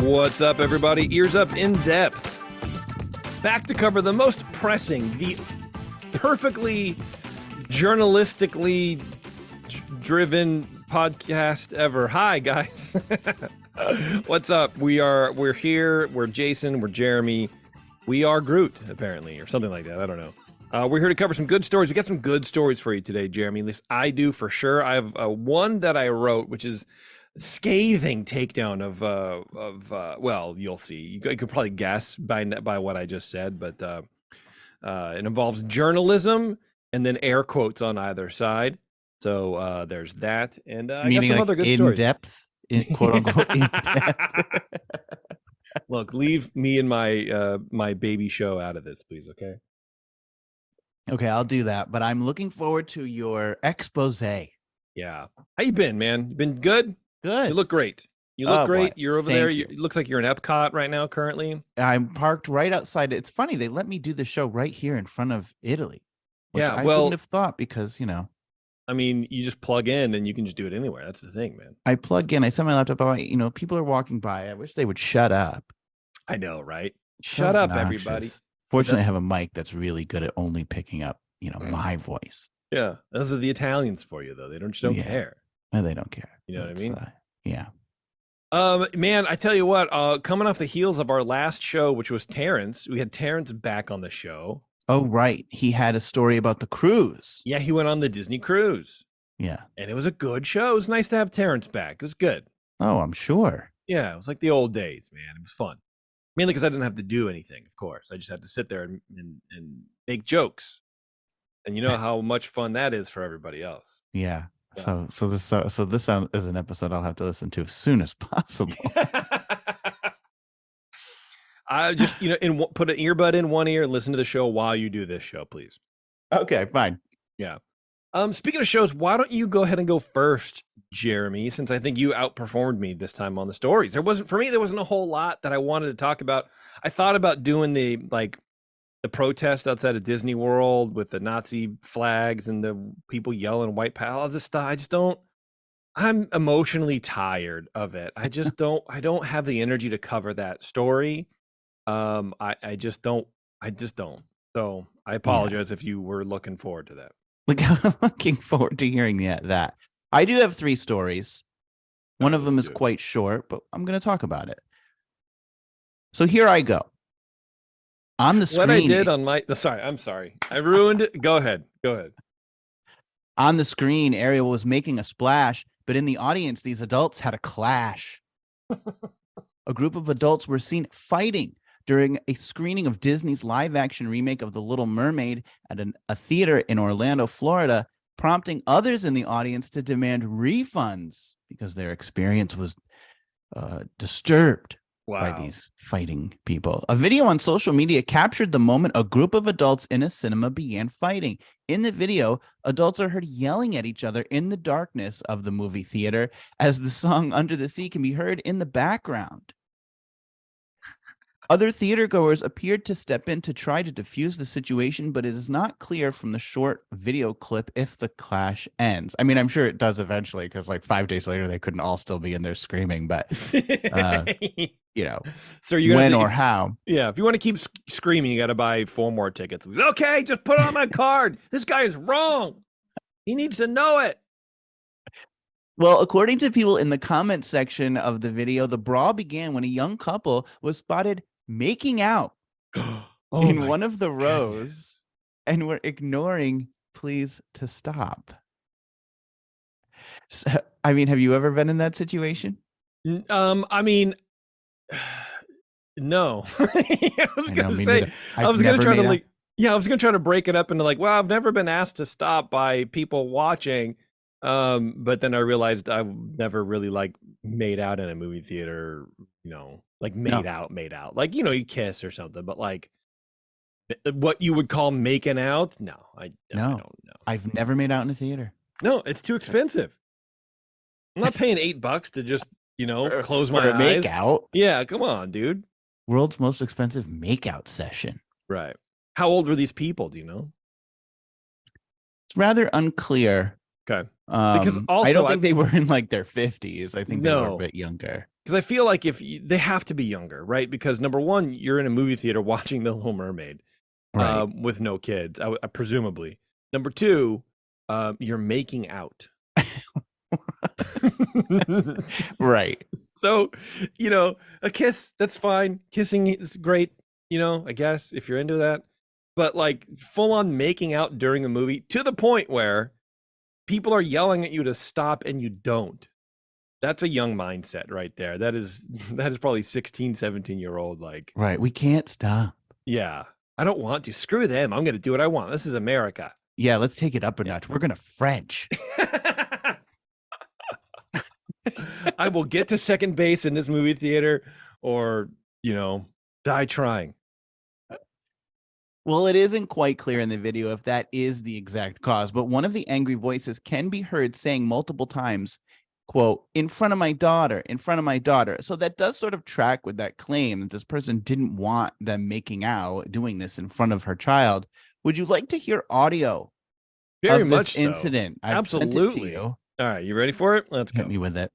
What's up, everybody? Ears Up in depth. Back to cover the most pressing, the perfectly journalistically driven podcast ever. Hi, guys. What's up? We're here. We're Jason. We're Jeremy. We are Groot, apparently, or something like that. I don't know. We're here to cover some good stories. We got some good stories for you today, Jeremy. At least I do for sure. I have one that I wrote, which is scathing takedown of well, you'll see. You could probably guess by what I just said, but it involves journalism and then air quotes on either side. So there's that, and I got some other good stories. Depth, quote unquote, in depth. Look, leave me and my baby show out of this, please. Okay. Okay, I'll do that. But I'm looking forward to your expose. Yeah. How you been, man? You been good? Good. You look great. You look great. Boy. You're over there. It looks like you're in Epcot right now currently. I'm parked right outside. It's funny. They let me do the show right here in front of Italy. Yeah, I wouldn't have thought because, I mean, you just plug in and you can just do it anywhere. That's the thing, man. I plug in. I set my laptop out. People are walking by. I wish they would shut up. I know, right? Shut up, everybody. Fortunately, I have a mic that's really good at only picking up, my voice. Yeah. Those are the Italians for you, though. They don't care. No, they don't care. You know what I mean? Yeah. Man, I tell you what, coming off the heels of our last show, which was Terrence, we had Terrence back on the show. Oh, right. He had a story about the cruise. Yeah, he went on the Disney cruise. Yeah. And it was a good show. It was nice to have Terrence back. It was good. Oh, I'm sure. Yeah, it was like the old days, man. It was fun. Mainly because I didn't have to do anything, of course. I just had to sit there and make jokes. And you know how much fun that is for everybody else. Yeah. So this is an episode I'll have to listen to as soon as possible. I just, put an earbud in one ear and listen to the show while you do this show, please. Okay, fine. Yeah. Speaking of shows, why don't you go ahead and go first, Jeremy, since I think you outperformed me this time on the stories. There wasn't a whole lot that I wanted to talk about. I thought about doing the protest outside of Disney World with the Nazi flags and the people yelling white power, all this stuff. I'm emotionally tired of it. I don't have the energy to cover that story. I just don't. So I apologize if you were looking forward to that. I'm looking forward to hearing that. I do have 3 stories. One of them is quite short, but I'm going to talk about it. So here I go. On the screen. What I did on my... Sorry, I'm sorry. I ruined it. Go ahead. On the screen, Ariel was making a splash, but in the audience, these adults had a clash. A group of adults were seen fighting during a screening of Disney's live-action remake of The Little Mermaid at a theater in Orlando, Florida, prompting others in the audience to demand refunds because their experience was disturbed by these fighting people. A video on social media captured the moment a group of adults in a cinema began fighting. In the video, adults are heard yelling at each other in the darkness of the movie theater as the song Under the Sea can be heard in the background. Other theatergoers appeared to step in to try to defuse the situation, but it is not clear from the short video clip if the clash ends. I mean, I'm sure it does eventually because 5 days later, they couldn't all still be in there screaming, but, so when or how. Yeah, if you want to keep screaming, you got to buy 4 more tickets. Okay, just put on my card. This guy is wrong. He needs to know it. Well, according to people in the comments section of the video, the brawl began when a young couple was spotted making out in one of the rows and were ignoring pleas to stop. So, I mean, have you ever been in that situation? I mean, no. I was going to say, I was going to try to break it up into I've never been asked to stop by people watching. But then I realized I've never really made out in a movie theater, made out, you kiss or something, but what you would call making out. No, I don't know. I've never made out in a theater. No, it's too expensive. I'm not paying $8 to just, close my eyes. Make out. Yeah. Come on, dude. World's most expensive makeout session. Right. How old were these people? Do you know? It's rather unclear. Okay. Because also I don't think they were in their 50s. I think they were a bit younger. because I feel like they have to be younger, right? Because number one, you're in a movie theater watching The Little Mermaid, Right. with no kids, presumably. Number two, you're making out. Right. So, a kiss, that's fine. Kissing is great, I guess, if you're into that. But like full on making out during a movie to the point where people are yelling at you to stop and you don't. That's a young mindset right there. That is probably 16, 17-year-old. Like, Right. We can't stop. yeah, I don't want to. Screw them. I'm going to do what I want. This is America. Yeah, let's take it up a notch. We're going to French. I will get to second base in this movie theater or, die trying. Well, it isn't quite clear in the video if that is the exact cause, but one of the angry voices can be heard saying multiple times, quote, in front of my daughter, in front of my daughter. So that does sort of track with that claim that this person didn't want them making out, doing this in front of her child. Would you like to hear audio Very of much this incident? So. Absolutely. Sent it to you. All right, you ready for it? Let's go. Hit me with it.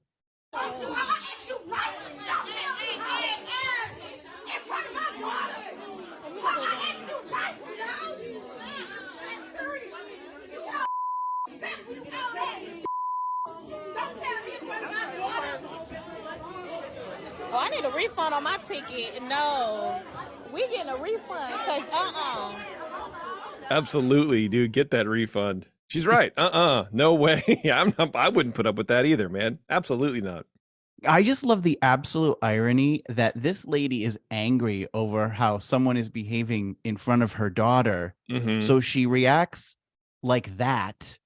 Oh, I need a refund on my ticket. No, we getting a refund because Absolutely, dude. Get that refund. She's right. No way. I wouldn't put up with that either, man. Absolutely not. I just love the absolute irony that this lady is angry over how someone is behaving in front of her daughter. Mm-hmm. So she reacts like that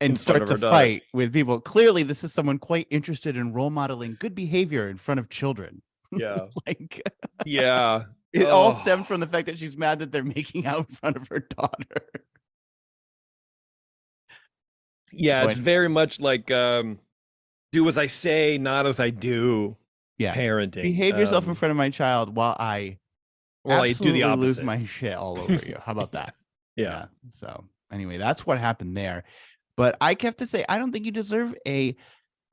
and front start of to her daughter. fight with people. Clearly, this is someone quite interested in role modeling good behavior in front of children. Yeah. Like, Yeah. it all stemmed from the fact that she's mad that they're making out in front of her daughter. Yeah, it's very much like do as I say, not as I do. Yeah. Parenting. Behave yourself in front of my child while I I do the opposite. lose my shit all over you. How about that? Yeah. So anyway, that's what happened there. But I have to say, I don't think you deserve a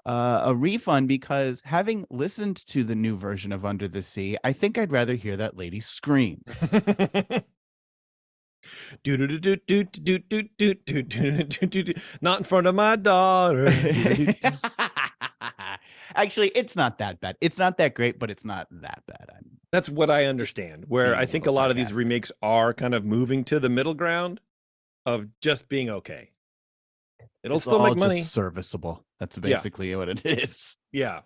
refund because having listened to the new version of Under the Sea, I think I'd rather hear that lady scream. Not in front of my daughter. Actually, it's not that bad. It's not that great, but it's not that bad. That's what I understand. Where I think a lot of these remakes are kind of moving to the middle ground of just being okay. It'll still make money. Just serviceable. That's basically what it is. Yeah,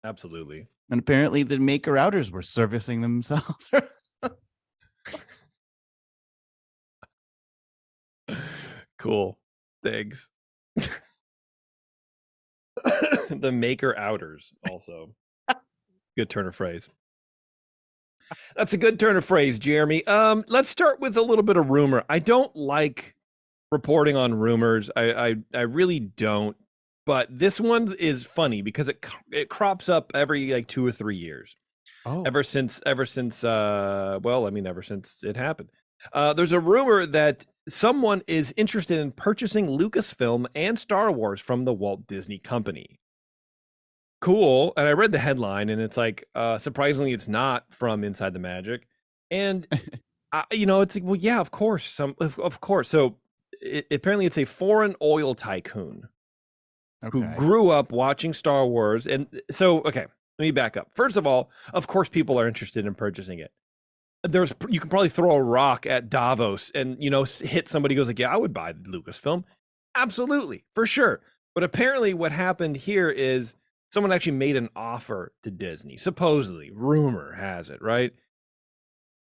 absolutely. And apparently the maker outers were servicing themselves. Cool. Thanks. The maker outers also. Good turn of phrase. That's a good turn of phrase, Jeremy. Let's start with a little bit of rumor. I don't like reporting on rumors. I really don't. But this one is funny because it crops up every like 2 or 3 years. Oh. Ever since ever since it happened. There's a rumor that someone is interested in purchasing Lucasfilm and Star Wars from the Walt Disney Company. Cool. And I read the headline and it's like, surprisingly, it's not from Inside the Magic. And, it's like, well, yeah, of course. Of course. So apparently it's a foreign oil tycoon who grew up watching Star Wars. And so, okay, let me back up. First of all, of course, people are interested in purchasing it. You can probably throw a rock at Davos and, hit somebody who goes like, yeah, I would buy Lucasfilm. Absolutely, for sure. But apparently what happened here is someone actually made an offer to Disney. Supposedly, rumor has it, right?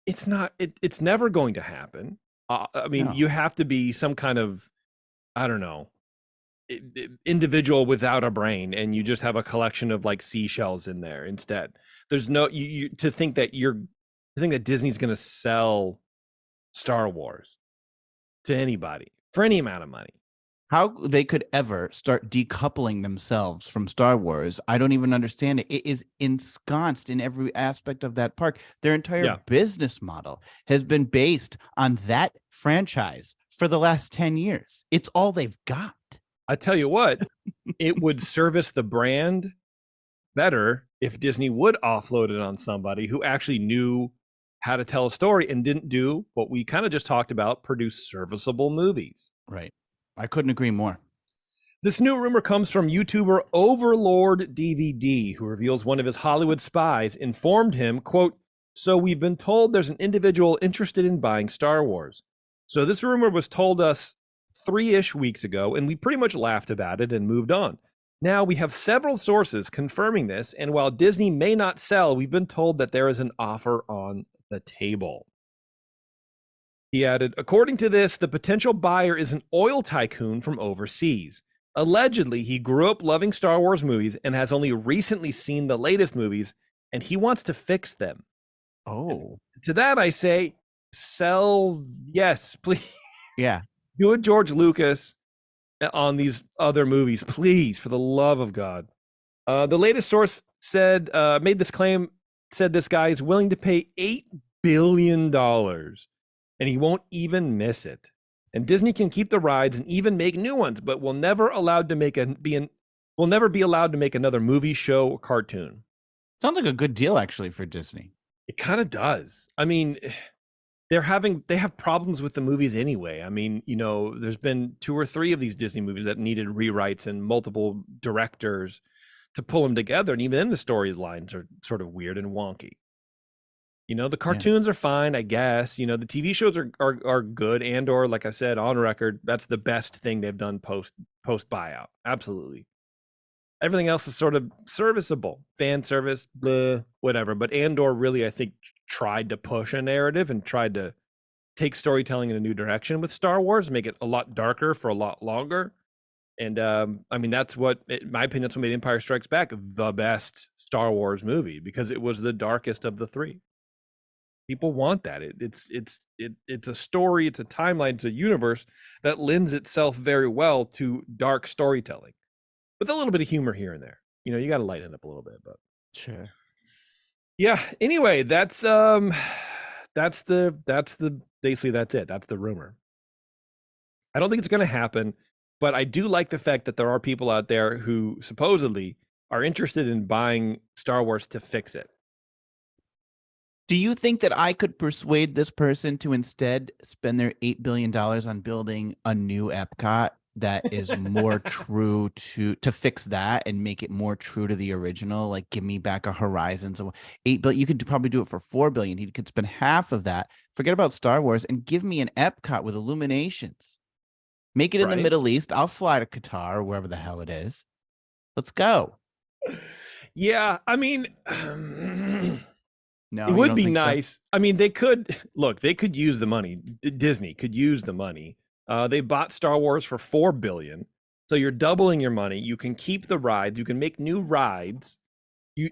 It's not, it's never going to happen. You have to be some kind of, I don't know, individual without a brain, and you just have a collection of like seashells in there instead. There's no, to think that Disney's going to sell Star Wars to anybody for any amount of money. How they could ever start decoupling themselves from Star Wars, I don't even understand it. It is ensconced in every aspect of that park. Their entire business model has been based on that franchise for the last 10 years. It's all they've got. I tell you what, it would service the brand better if Disney would offload it on somebody who actually knew how to tell a story and didn't do what we kind of just talked about, produce serviceable movies. Right. I couldn't agree more. This new rumor comes from YouTuber Overlord DVD, who reveals one of his Hollywood spies informed him, quote, "So we've been told there's an individual interested in buying Star Wars. So this rumor was told us 3-ish weeks ago, and we pretty much laughed about it and moved on. Now we have several sources confirming this, and while Disney may not sell, we've been told that there is an offer on the table." He added, "According to this, the potential buyer is an oil tycoon from overseas. Allegedly, he grew up loving Star Wars movies and has only recently seen the latest movies, and he wants to fix them." Oh, To that I say, sell, yes, please. yeah. Do it, George Lucas, on these other movies, please, for the love of God. The latest source said, made this claim, said this guy is willing to pay $8 billion, and he won't even miss it. And Disney can keep the rides and even make new ones, but will never allowed to make will never be allowed to make another movie, show, or cartoon. Sounds like a good deal, actually, for Disney. It kind of does. I mean, they have problems with the movies anyway. I mean, you know, there's been 2 or 3 of these Disney movies that needed rewrites and multiple directors to pull them together. And even then the storylines are sort of weird and wonky. You know, the cartoons are fine, I guess. You know, the TV shows are good. Andor, like I said, on record, that's the best thing they've done post buyout. Absolutely. Everything else is sort of serviceable, fan service, bleh, whatever. But Andor really, I think, tried to push a narrative and tried to take storytelling in a new direction with Star Wars, make it a lot darker for a lot longer. And I mean, that's what, in my opinion, that's what made Empire Strikes Back the best Star Wars movie, because it was the darkest of the 3. People want that. It's a story, it's a timeline, it's a universe that lends itself very well to dark storytelling, with a little bit of humor here and there. You know, you got to lighten it up a little bit, but Sure. yeah. Anyway, that's basically that's it. That's the rumor. I don't think it's going to happen, but I do like the fact that there are people out there who supposedly are interested in buying Star Wars to fix it. Do you think that I could persuade this person to instead spend their $8 billion on building a new Epcot that is more true to fix that and make it more true to the original? Like, give me back a Horizons of $8 billion. You could probably do it for $4 billion. He could spend half of that, forget about Star Wars, and give me an Epcot with Illuminations. Make it in the Middle East. I'll fly to Qatar or wherever the hell it is. Let's go. Yeah, I mean, No, it would be so? nice. I mean, they could use the money. Disney could use the money. They bought Star Wars for $4 billion. So you're doubling your money. You can keep the rides. You can make new rides.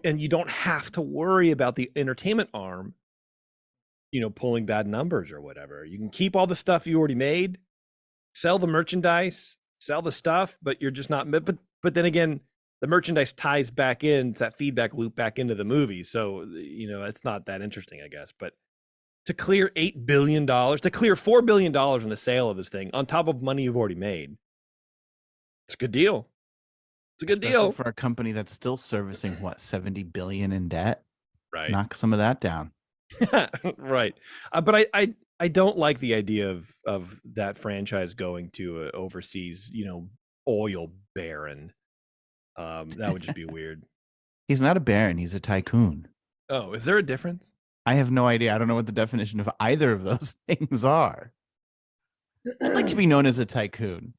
And you don't have to worry about the entertainment arm, you know, pulling bad numbers or whatever. You can keep all the stuff you already made, sell the merchandise, sell the stuff, but you're just not. But then again, the merchandise ties back in that feedback loop back into the movie. So, you know, it's not that interesting, I guess. But to clear $8 billion, to clear $4 billion in the sale of this thing on top of money you've already made, it's a good deal. It's a good Especially deal for a company that's still servicing what, $70 billion in debt. Right. Knock some of that down. Right. But I don't like the idea of that franchise going to an overseas, you know, oil baron. That would just be weird. He's not a baron. He's a tycoon. Oh, is there a difference? I have no idea. I don't know what the definition of either of those things are. I'd like to be known as a tycoon.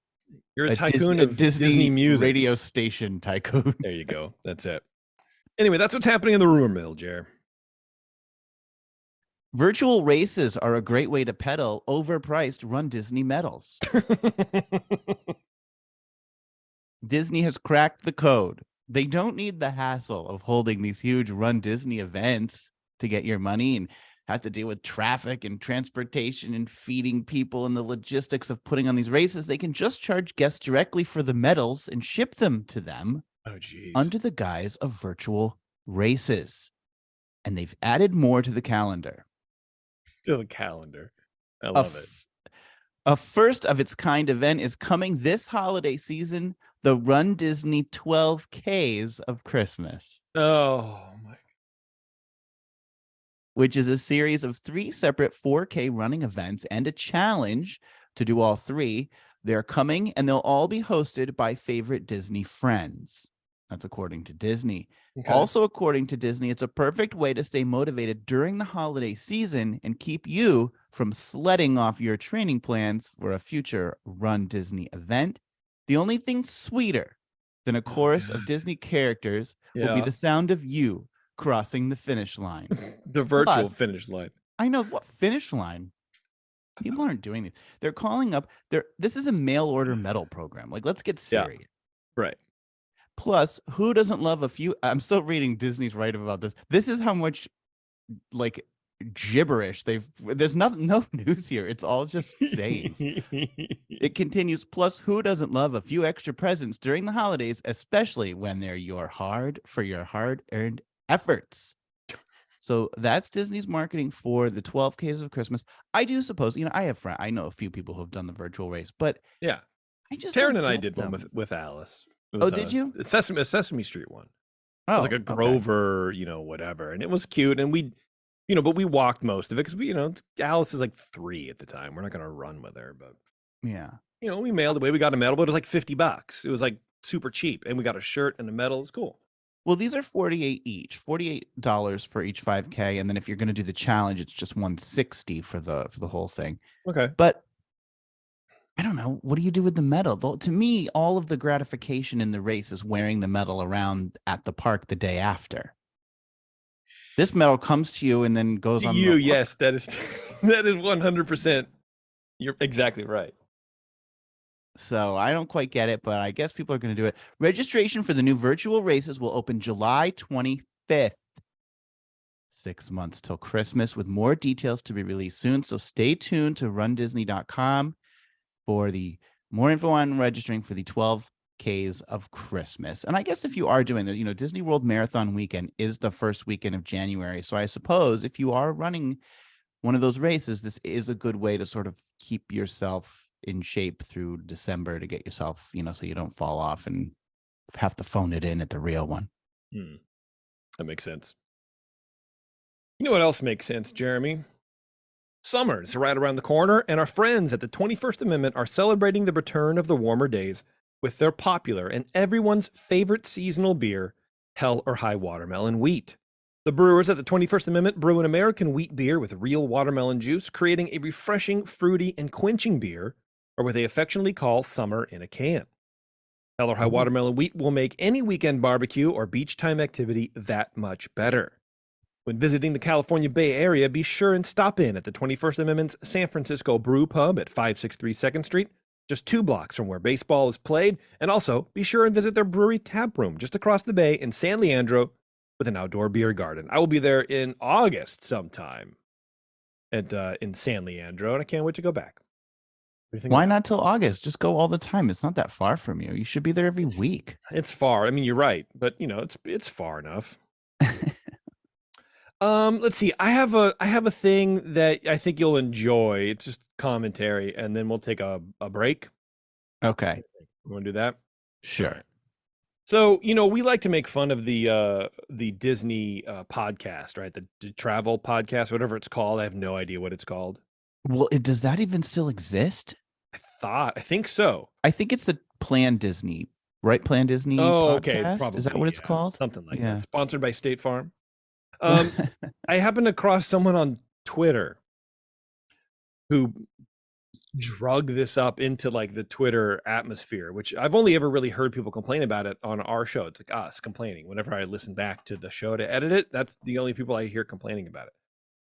You're a tycoon of Disney music. Radio station tycoon. There you go. That's it. Anyway, that's what's happening in the rumor mill, Jer. Virtual races are a great way to peddle overpriced Run Disney medals. Disney has cracked the code. They don't need the hassle of holding these huge Run Disney events to get your money and have to deal with traffic and transportation and feeding people and the logistics of putting on these races. They can just charge guests directly for the medals and ship them to them under the guise of virtual races. And they've added more to the calendar. To the calendar. I love it. A first of its kind event is coming this holiday season, the Run Disney 12Ks of Christmas, Oh my. which is a series of 3 separate 4K running events and a challenge to do all 3. They're coming and they'll all be hosted by favorite Disney friends. That's according to Disney. Okay. Also, according to Disney, it's a perfect way to stay motivated during the holiday season and keep you from sledding off your training plans for a future Run Disney event. The only thing sweeter than a chorus of Disney characters will be the sound of you crossing the finish line. The virtual finish line. I know, what finish line? People aren't doing this. They're calling up. This is a mail order medal program. Like, let's get serious. Right. Plus, who doesn't love a few? I'm still reading Disney's right about this. This is how much like gibberish there's no news here. It's all just sayings. It continues. Plus, who doesn't love a few extra presents during the holidays, especially when they're your hard-earned efforts? So that's Disney's marketing for the 12Ks of Christmas. I do suppose, I know a few people who have done the virtual race, but yeah, I just Taryn don't and I get did them. one with Alice. Oh, did you? A Sesame Street one. Oh, It was like a Grover, whatever, and it was cute. And we, but we walked most of it because Alice is like 3 at the time. We're not gonna run with her, but yeah. we mailed away. We got a medal, but it was like $50. It was like super cheap, and we got a shirt and a medal. It's cool. Well, these are $48 for each 5K, and then if you're going to do the challenge, it's just $160 for the whole thing. Okay. But I don't know. What do you do with the medal? Though, to me, all of the gratification in the race is wearing the medal around at the park the day after. This medal comes to you and then goes on. Yes, that is 100%. You're exactly right. So I don't quite get it, but I guess people are going to do it. Registration for the new virtual races will open July 25th. 6 months till Christmas, with more details to be released soon. So stay tuned to rundisney.com for the more info on registering for the 12Ks of Christmas. And I guess if you are doing that, Disney World Marathon weekend is the first weekend of January. So I suppose if you are running one of those races, this is a good way to sort of keep yourself in shape through December to get yourself, so you don't fall off and have to phone it in at the real one. That makes sense. You know what else makes sense, Jeremy? Summer is right around the corner, and our friends at the 21st Amendment are celebrating the return of the warmer days with their popular and everyone's favorite seasonal beer, Hell or High Watermelon Wheat. The brewers at the 21st Amendment brew an American wheat beer with real watermelon juice, creating a refreshing, fruity, and quenching beer, or what they affectionately call summer in a can. Hell or High Watermelon Wheat will make any weekend barbecue or beach time activity that much better. When visiting the California Bay Area, be sure and stop in at the 21st Amendment's San Francisco Brew Pub at 563 2nd Street, just 2 blocks from where baseball is played, and also be sure and visit their brewery tap room just across the bay in San Leandro with an outdoor beer garden. I will be there in August sometime in San Leandro, and I can't wait to go back. Why not till August? Just go all the time. It's not that far from you. You should be there every week. It's far. I mean, you're right, but it's far enough. Let's see. I have a thing that I think you'll enjoy. It's just commentary, and then we'll take a break. Okay. You want to do that? Sure. So, we like to make fun of the Disney podcast, right? The travel podcast, whatever it's called. I have no idea what it's called. Well, does that even still exist? I think so. I think it's the planDisney, right? planDisney. Oh, podcast? okay. Probably. Is that what it's called? Something like that. Sponsored by State Farm. I happened across someone on Twitter who drug this up into like the Twitter atmosphere, which I've only ever really heard people complain about it on our show. It's like us complaining. Whenever I listen back to the show to edit it, that's the only people I hear complaining about it.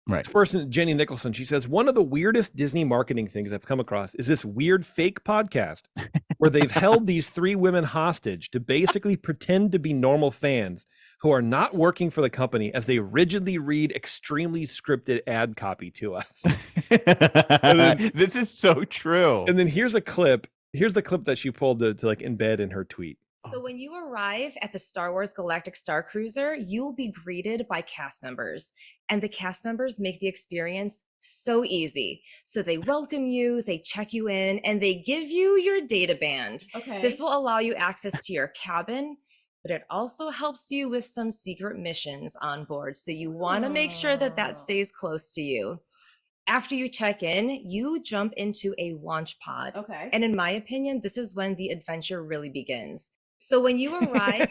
Right. This person, Jenny Nicholson, she says, one of the weirdest Disney marketing things I've come across is this weird fake podcast where they've held these 3 women hostage to basically pretend to be normal fans who are not working for the company as they rigidly read extremely scripted ad copy to us. This is so true. And then here's the clip that she pulled to like embed in her tweet. So when you arrive at the Star Wars Galactic Star Cruiser, you'll be greeted by cast members. And the cast members make the experience so easy. So they welcome you, they check you in, and they give you your data band. Okay. This will allow you access to your cabin, but it also helps you with some secret missions on board. So you want to make sure that that stays close to you. After you check in, you jump into a launch pod. Okay. And in my opinion, this is when the adventure really begins. So when you arrive,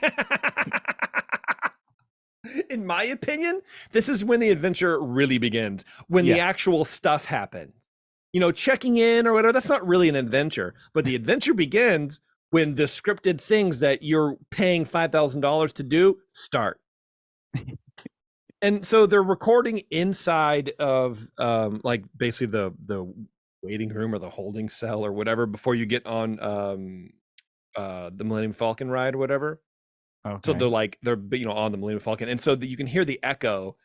In my opinion, this is when the adventure really begins, when the actual stuff happens. You know, checking in or whatever, that's not really an adventure, but the adventure begins when the scripted things that you're paying $5,000 to do start. And so they're recording inside of like basically the waiting room or the holding cell or whatever before you get on the Millennium Falcon ride or whatever. Okay. So they're on the Millennium Falcon, and so you can hear the echo.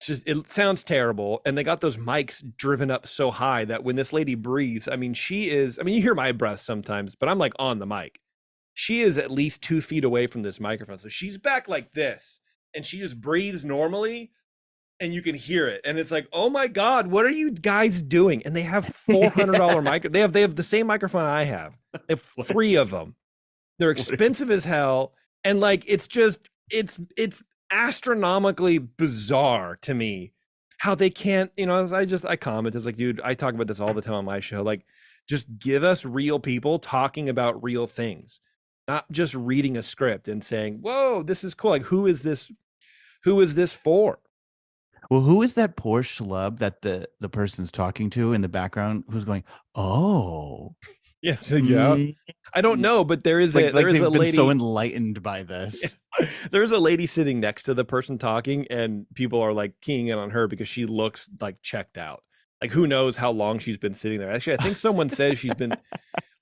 It sounds terrible, and they got those mics driven up so high that when this lady breathes, I mean, you hear my breath sometimes, but I'm like on the mic. She is at least 2 feet away from this microphone, so she's back like this, and she just breathes normally, and you can hear it, and it's like, oh my God, what are you guys doing? And they have $400 mic. They have the same microphone I have. They have 3 of them. They're expensive as hell. And like, it's astronomically bizarre to me how they can't, I comment, it's like, dude, I talk about this all the time on my show. Like, just give us real people talking about real things, not just reading a script and saying, whoa, this is cool. Like, who is this for? Well, who is that poor schlub that the person's talking to in the background who's going, oh. Yeah, so I don't know, but there is they've a been lady so enlightened by this. There's a lady sitting next to the person talking, and people are like keying in on her because she looks like checked out. Like, who knows how long she's been sitting there? Actually, I think someone says she's been.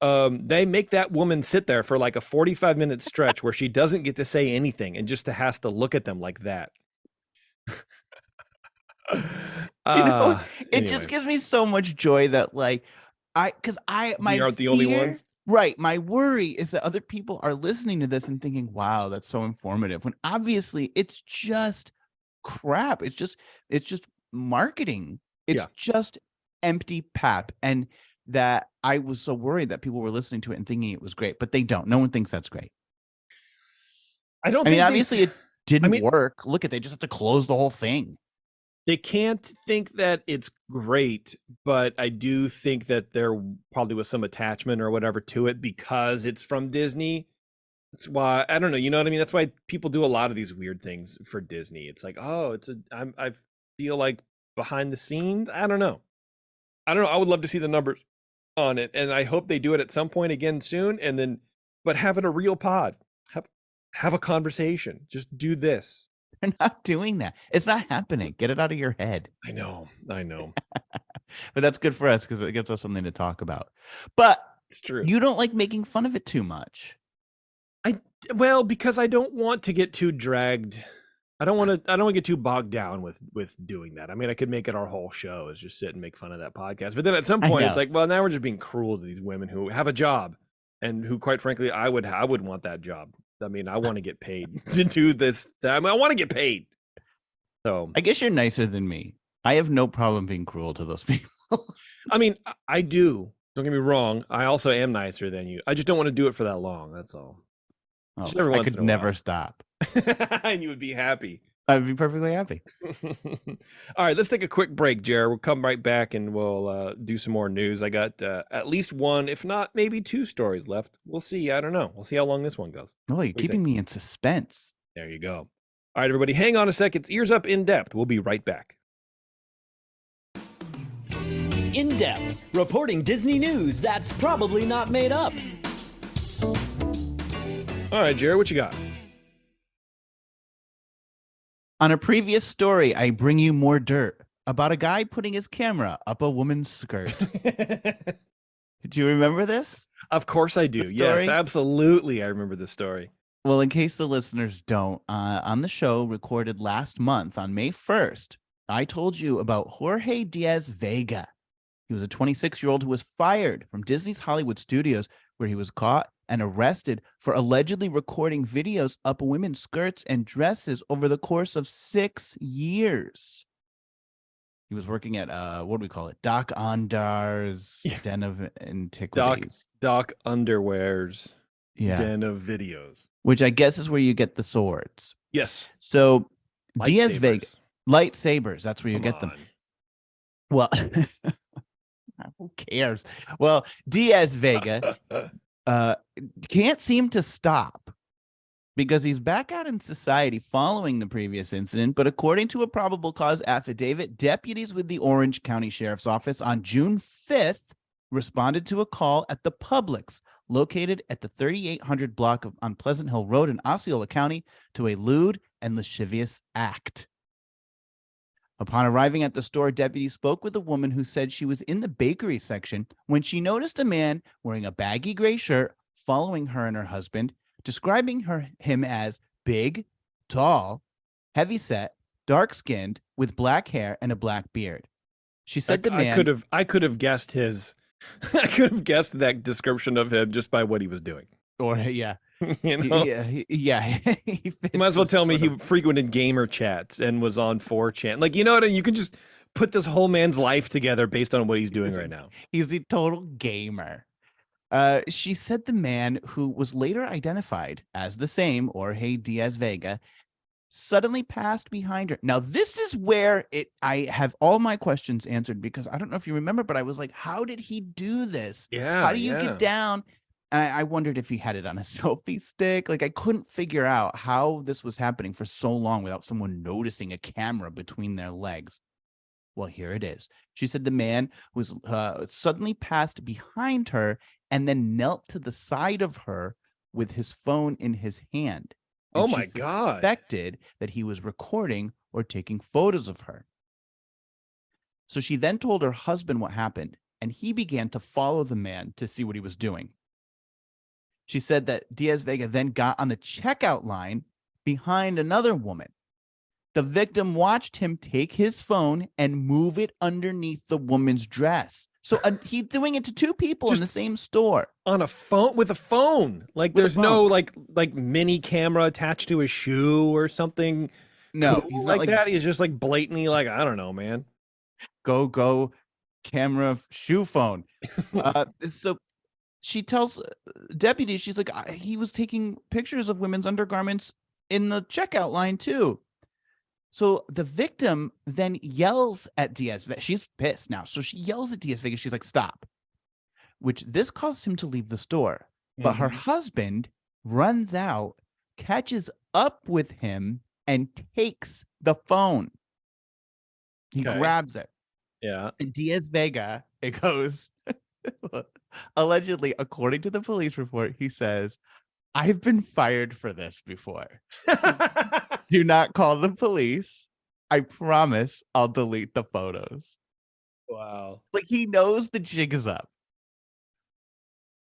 They make that woman sit there for like a 45-minute stretch where she doesn't get to say anything and just has to look at them like that. It just gives me so much joy that like. We aren't the only ones. Right. My worry is that other people are listening to this and thinking, wow, that's so informative. When obviously it's just crap. It's just marketing. It's just empty pap. And that I was so worried that people were listening to it and thinking it was great, but they don't. No one thinks that's great. I mean, obviously it didn't work. Look they just have to close the whole thing. They can't think that it's great, but I do think that there probably was some attachment or whatever to it because it's from Disney. That's why, I don't know, you know what I mean? That's why people do a lot of these weird things for Disney. It's like, oh, I feel like behind the scenes. I don't know. I would love to see the numbers on it, and I hope they do it at some point again soon. And then, but have it a real pod. Have a conversation. Just do this. They're not doing that. It's not happening. Get it out of your head. I know. But that's good for us because it gives us something to talk about. But it's true. You don't like making fun of it too much. Because I don't want to get too dragged. I don't want to get too bogged down with doing that. I mean, I could make it our whole show is just sit and make fun of that podcast. But then at some point it's like, well, now we're just being cruel to these women who have a job and who, quite frankly, I would want that job. I mean, I want to get paid to do this. I want to get paid. So I guess you're nicer than me. I have no problem being cruel to those people. I mean, I do. Don't get me wrong. I also am nicer than you. I just don't want to do it for that long. That's all. Oh, I could never stop. And you would be happy. I'd be perfectly happy. All right, let's take a quick break, Jared. We'll come right back and we'll do some more news. I got at least one, if not maybe 2 stories left. We'll see. I don't know. We'll see how long this one goes. Oh, you're keeping me in suspense. There you go. All right, everybody, hang on a sec. It's Ears Up In Depth. We'll be right back. In Depth, reporting Disney news that's probably not made up. All right, Jared, what you got? On a previous story, I bring you more dirt about a guy putting his camera up a woman's skirt. Do you remember this? Of course I do. Yes, absolutely. I remember this story. Well, in case the listeners don't, on the show recorded last month on May 1st, I told you about Jorge Diaz-Vega. He was a 26-year-old who was fired from Disney's Hollywood studios where he was caught and arrested for allegedly recording videos up women's skirts and dresses over the course of 6 years. He was working at what do we call it? Doc Ondar's Den of Antiquities. Doc Underwear's Yeah. Den of Videos. Which I guess is where you get the swords. Yes. So Diaz Vega Lightsabers. lightsabers, that's where you Come get them. on. Well, who cares? Well, Diaz Vega can't seem to stop because he's back out in society following the previous incident. But according to a probable cause affidavit, deputies with the Orange County Sheriff's Office on June 5th responded to a call at the Publix located at the 3800 block on Pleasant Hill Road in Osceola County to a lewd and lascivious act. Upon arriving at the store, deputies spoke with a woman who said she was in the bakery section when she noticed a man wearing a baggy gray shirt following her and her husband, describing him as big, tall, heavyset, dark-skinned, with black hair and a black beard. She said the man... I could have guessed his... I could have guessed that description of him just by what he was doing. Or, yeah. You know? Yeah. You might as well tell me he frequented gamer chats and was on 4chan. Like, you know what I mean? You can just put this whole man's life together based on what he's doing right now. He's a total gamer. She said the man, who was later identified as the same Jorge Diaz Vega, suddenly passed behind her. Now, this is where I have all my questions answered, because I don't know if you remember, but I was like, how did he do this? Yeah. How do you get down? And I wondered if he had it on a selfie stick. Like, I couldn't figure out how this was happening for so long without someone noticing a camera between their legs. Well, here it is. She said the man was suddenly passed behind her and then knelt to the side of her with his phone in his hand. And oh my God. Suspected that he was recording or taking photos of her. So she then told her husband what happened, and he began to follow the man to see what he was doing. She said that Diaz Vega then got on the checkout line behind another woman. The victim watched him take his phone and move it underneath the woman's dress. So he's doing it to two people in the same store. On a phone, with a phone. Like, there's no like mini camera attached to his shoe or something. No, he's not like that. He's just like blatantly like, I don't know, man. Go camera shoe phone. So she tells deputies, she's like, he was taking pictures of women's undergarments in the checkout line too. So the victim then yells at Diaz Vega. She's pissed now. So she yells at Diaz Vega. She's like, stop, which this caused him to leave the store. But her husband runs out, catches up with him, and takes the phone. He grabs it. Yeah. And Diaz Vega, it goes, allegedly, according to the police report, he says, I've been fired for this before. Do not call the police. I promise I'll delete the photos. Wow. Like, he knows the jig is up.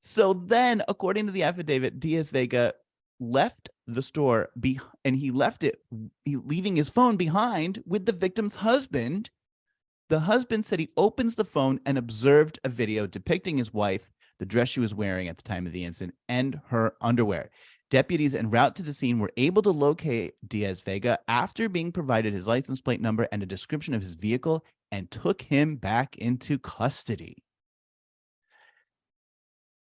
So then, according to the affidavit, Diaz Vega left the store and he left it, leaving his phone behind with the victim's husband. The husband said he opens the phone and observed a video depicting his wife, the dress she was wearing at the time of the incident, and her underwear. Deputies en route to the scene were able to locate Diaz Vega after being provided his license plate number and a description of his vehicle, and took him back into custody.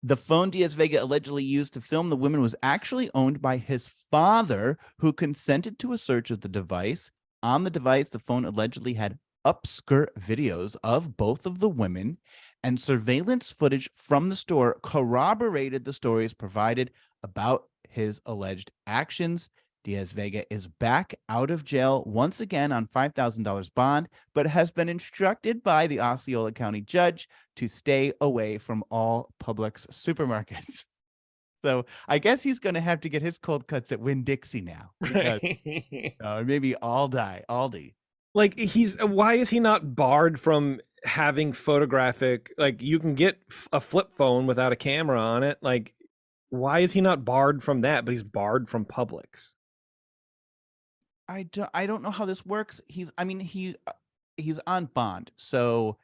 The phone Diaz Vega allegedly used to film the women was actually owned by his father, who consented to a search of the device. On the device, the phone allegedly had upskirt videos of both of the women, and surveillance footage from the store corroborated the stories provided about his alleged actions. Diaz Vega is back out of jail once again on $5,000 bond, but has been instructed by the Osceola County judge to stay away from all Publix supermarkets. So I guess he's going to have to get his cold cuts at Winn-Dixie now. Because, maybe Aldi. Like, why is he not barred from having photographic, like, you can get a flip phone without a camera on it? Like, why is he not barred from that, but he's barred from Publix? I don't know how this works. He's on bond. So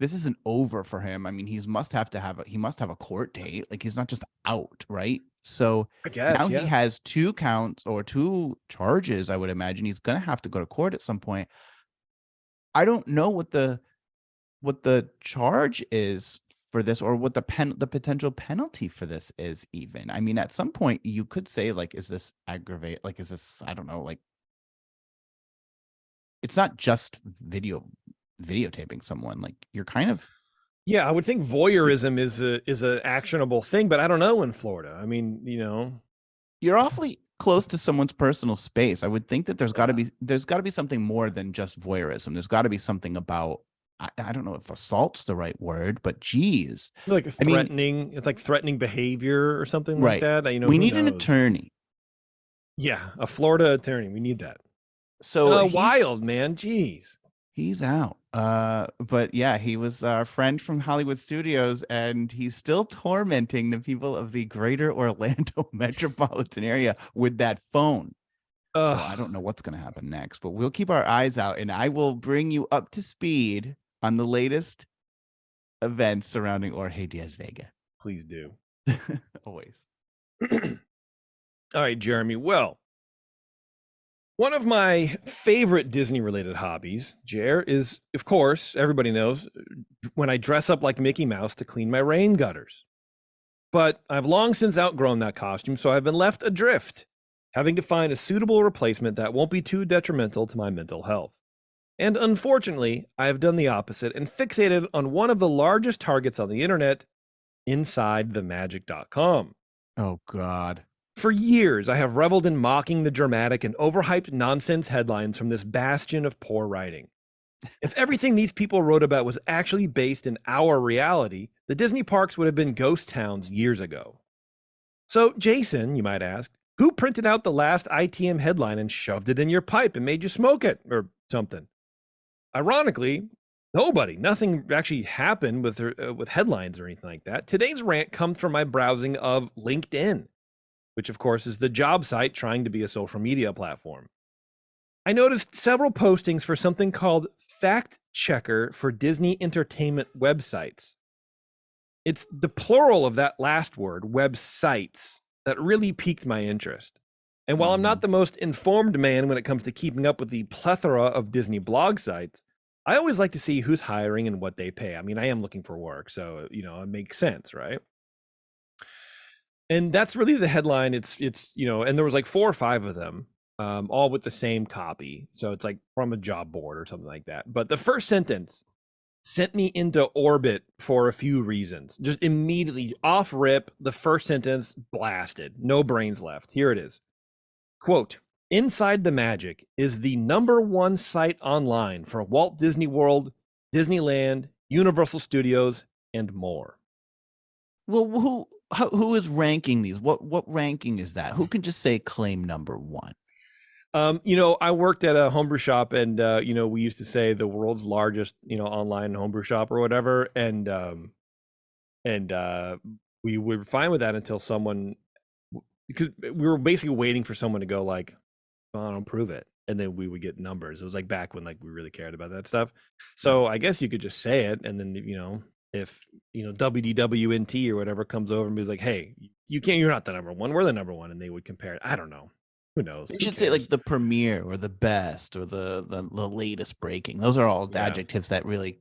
this isn't over for him. I mean, he must have a court date. Like, he's not just out, right? So I guess, now yeah. he has 2 counts or 2 charges. I would imagine he's gonna have to go to court at some point. I don't know what the charge is for this, or what the potential penalty for this is even. I mean, at some point you could say, like, is this aggravate? Like, is this, I don't know, like, it's not just videotaping someone. Like, you're kind of, Yeah, I would think voyeurism is a actionable thing, but I don't know in Florida. I mean, you're awfully close to someone's personal space. I would think that there's got to be something more than just voyeurism. There's got to be something about, I don't know if assault's the right word, but geez, like threatening. It's like threatening behavior or something like that. We who need an knows? attorney. Yeah, a Florida attorney. We need that. So wild, man. Jeez. He's out. But yeah, he was our friend from Hollywood Studios, and he's still tormenting the people of the greater Orlando metropolitan area with that phone. So I don't know what's going to happen next, but we'll keep our eyes out, and I will bring you up to speed on the latest events surrounding Jorge Diaz-Vega. Please do. Always. All right, Jeremy. Well, one of my favorite Disney-related hobbies, Jer, is, of course, everybody knows, when I dress up like Mickey Mouse to clean my rain gutters. But I've long since outgrown that costume, so I've been left adrift, having to find a suitable replacement that won't be too detrimental to my mental health. And unfortunately, I have done the opposite and fixated on one of the largest targets on the internet, InsideTheMagic.com. Oh, God. For years, I have reveled in mocking the dramatic and overhyped nonsense headlines from this bastion of poor writing. If everything these people wrote about was actually based in our reality, the Disney parks would have been ghost towns years ago. So, Jason, you might ask, who printed out the last ITM headline and shoved it in your pipe and made you smoke it, or something? Ironically, nobody. Nothing actually happened with headlines or anything like that. Today's rant comes from my browsing of LinkedIn, which of course is the job site trying to be a social media platform. I noticed several postings for something called Fact Checker for Disney Entertainment Websites. It's the plural of that last word, websites, that really piqued my interest. And while I'm not the most informed man when it comes to keeping up with the plethora of Disney blog sites, I always like to see who's hiring and what they pay. I mean, I am looking for work, so, it makes sense, right? And that's really the headline. It's and there was like 4 or 5 of them, all with the same copy. So it's like from a job board or something like that. But the first sentence sent me into orbit for a few reasons. Just immediately off rip, the first sentence blasted. No brains left. Here it is. Quote, Inside the Magic is the #1 site online for Walt Disney World, Disneyland, Universal Studios, and more. Well, who is ranking these? What ranking is that? Who can just say claim #1? I worked at a homebrew shop, and we used to say the world's largest, online homebrew shop or whatever, and we were fine with that until someone, because we were basically waiting for someone to go like, well, I don't prove it, and then we would get numbers. It was like back when like we really cared about that stuff. So I guess you could just say it, and then if WDWNT or whatever comes over and be like, hey, you're not the #1, we're the #1, and they would compare it. I don't know. Who knows? You should say like the premiere or the best or the latest breaking. Those are all adjectives that really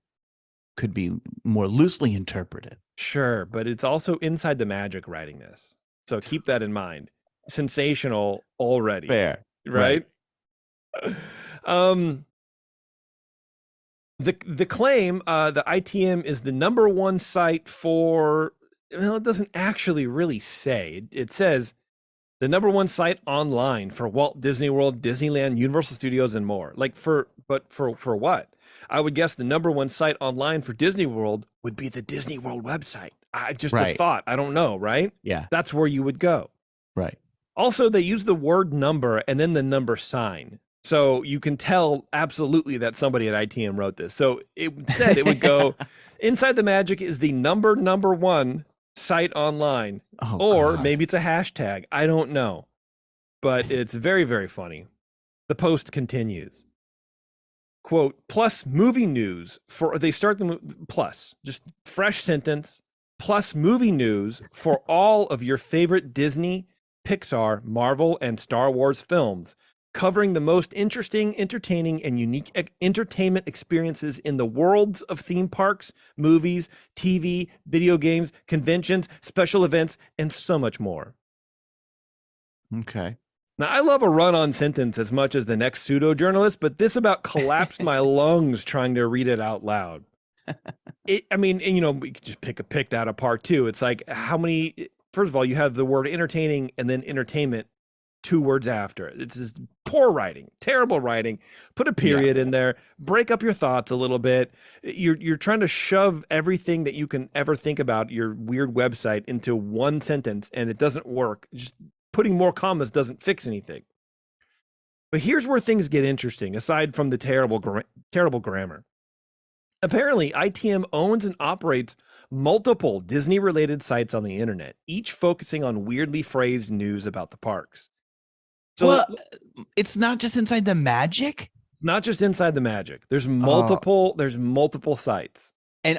could be more loosely interpreted. Sure, but it's also Inside the Magic writing this. So keep that in mind. Sensational already. Fair. Right? The claim, the ITM is the #1 site for, well, it doesn't actually really say. It says the #1 site online for Walt Disney World, Disneyland, Universal Studios, and more. Like for what? I would guess the #1 site online for Disney World would be the Disney World website. The thought. I don't know, right? Yeah. That's where you would go. Right. Also, they use the word number and then the number sign. So you can tell absolutely that somebody at ITM wrote this. So it said it would go, Inside the Magic is the #1 site online. Or maybe it's a hashtag. I don't know. But it's very, very funny. The post continues. quote, plus movie news they start plus, just fresh sentence, plus movie news for all of your favorite Disney, Pixar, Marvel, and Star Wars films, covering the most interesting, entertaining, and unique entertainment experiences in the worlds of theme parks, movies, TV, video games, conventions, special events, and so much more. Okay. Now, I love a run-on sentence as much as the next pseudo-journalist, but this about collapsed my lungs trying to read it out loud. I mean, and, you know, we could just pick that apart too. It's like, how many, first of all, you have the word entertaining and then entertainment 2 words after it. It's just poor writing, terrible writing. Put a period in there, break up your thoughts a little bit. You're trying to shove everything that you can ever think about your weird website into one sentence, and it doesn't work. Just putting more commas doesn't fix anything. But here's where things get interesting, aside from the terrible grammar. Apparently, ITM owns and operates multiple Disney-related sites on the internet, each focusing on weirdly phrased news about the parks. So, well, it's not just Inside the Magic? Not just Inside the Magic. There's multiple sites. And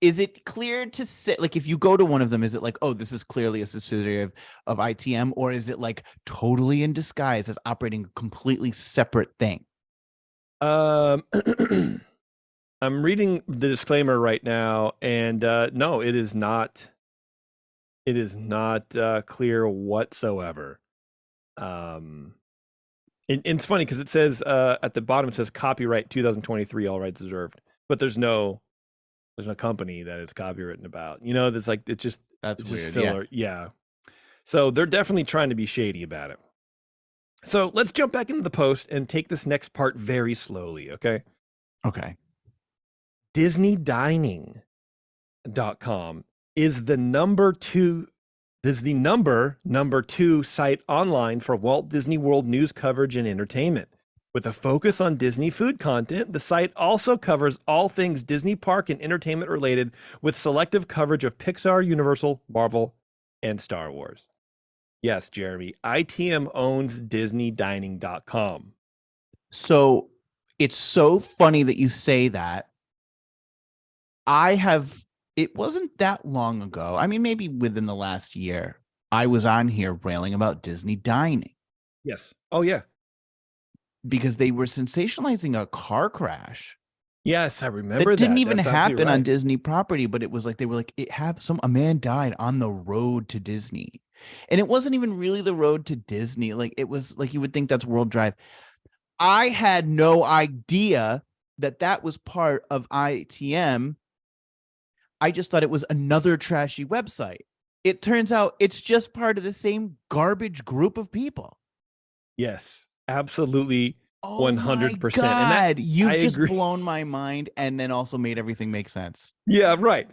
is it clear to say, like, if you go to one of them, is it like, oh, this is clearly a subsidiary of ITM, or is it like totally in disguise as operating a completely separate thing? I'm reading the disclaimer right now, and no, it is not. It is not clear whatsoever. And it's funny because it says at the bottom, it says copyright 2023, all rights reserved, but there's no company that it's copywritten about. You know, there's like, it's just weird. Filler. Yeah. So they're definitely trying to be shady about it. So let's jump back into the post and take this next part very slowly. Okay. Okay. DisneyDining.com is the number 2 site online for Walt Disney World news coverage and entertainment. With a focus on Disney food content, the site also covers all things Disney park and entertainment related, with selective coverage of Pixar, Universal, Marvel, and Star Wars. Yes, Jeremy, ITM owns DisneyDining.com. So it's so funny that you say that. It wasn't that long ago. I mean, maybe within the last year, I was on here railing about Disney Dining. Yes. Oh, yeah. Because they were sensationalizing a car crash. Yes, I remember that. It didn't even That's happen right. on Disney property, but it was like, they were like, a man died on the road to Disney. And it wasn't even really the road to Disney. Like, it was like, you would think that's World Drive. I had no idea that was part of ITM. I just thought it was another trashy website. It turns out it's just part of the same garbage group of people. Yes, absolutely. Oh 100%. my God, you've just agree. blown my mind, and then also made everything make sense. Yeah, right.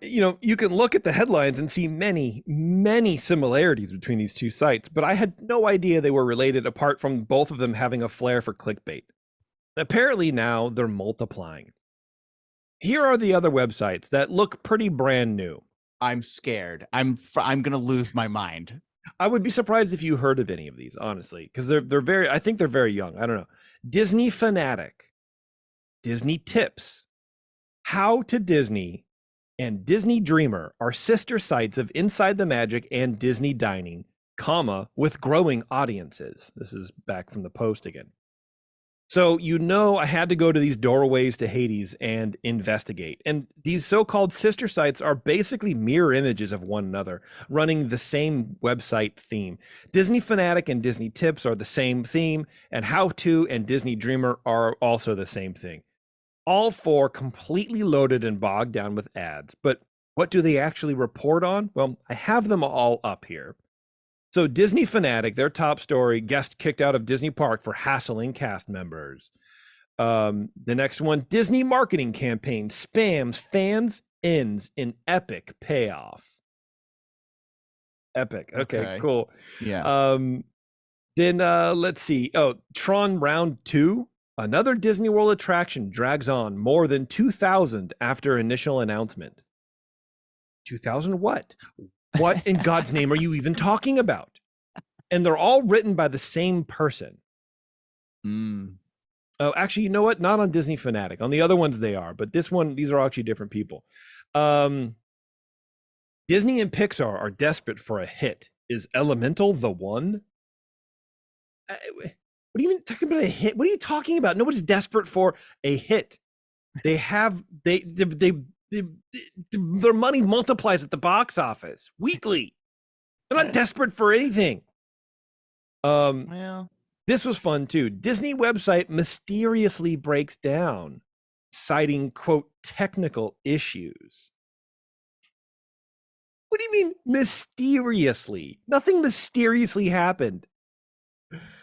You know, you can look at the headlines and see many, many similarities between these two sites, but I had no idea they were related apart from both of them having a flair for clickbait. Apparently now they're multiplying. Here are the other websites that look pretty brand new. I'm scared. I'm going to lose my mind. I would be surprised if you heard of any of these, honestly, because I think they're very young. I don't know. Disney Fanatic, Disney Tips, How to Disney, and Disney Dreamer are sister sites of Inside the Magic and Disney Dining, with growing audiences. This is back from the post again. So, you know, I had to go to these doorways to Hades and investigate. And these so-called sister sites are basically mirror images of one another, running the same website theme. Disney Fanatic and Disney Tips are the same theme, and How To and Disney Dreamer are also the same thing. All 4 completely loaded and bogged down with ads. But what do they actually report on? Well, I have them all up here. So Disney Fanatic, their top story, guest kicked out of Disney Park for hassling cast members. The next one, Disney marketing campaign spams fans, ends in epic payoff. Epic. Okay, cool. Yeah. Then let's see. Oh, Tron Round 2. Another Disney World attraction drags on more than 2,000 after initial announcement. 2,000 what? What in God's name are you even talking about? And they're all written by the same person. Oh, actually, you know what? Not on Disney Fanatic. On the other ones, they are, but this one, these are actually different people. Disney and Pixar are desperate for a hit. Is Elemental the one? What do you mean talking about a hit? What are you talking about? Nobody's desperate for a hit. They have their money multiplies at the box office weekly. They're not desperate for anything. Well, This was fun too. Disney website mysteriously breaks down, citing quote technical issues. What do you mean mysteriously? Nothing mysteriously happened.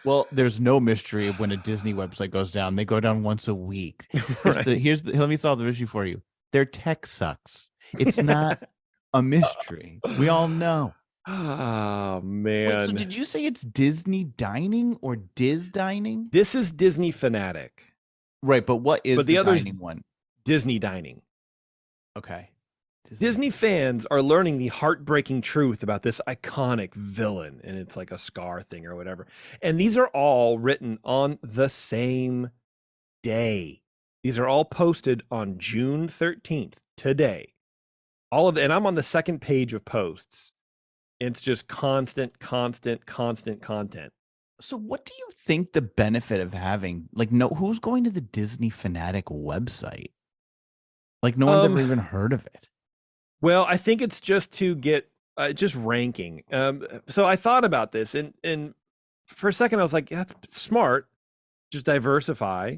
well, there's no mystery when a Disney website goes down. They go down once a week. Right. Let me solve the issue for you. Their tech sucks. It's not a mystery. We all know. Oh Wait, man. so did you say it's Disney Dining or Diz Dining? This is Disney Fanatic. Right, but what is But the the other's- dining one? Disney Dining. Okay. Disney fans are learning the heartbreaking truth about this iconic villain, and it's like a scar thing or whatever. And these are all written on the same day. These are all posted on June 13th, today. And I'm on the second page of posts. It's just constant content. So what do you think the benefit of having who's going to the Disney Fanatic website? Like no one's ever even heard of it. Well, I think it's just to get just ranking. So I thought about this, and for a second I was like, yeah, that's smart. Just diversify.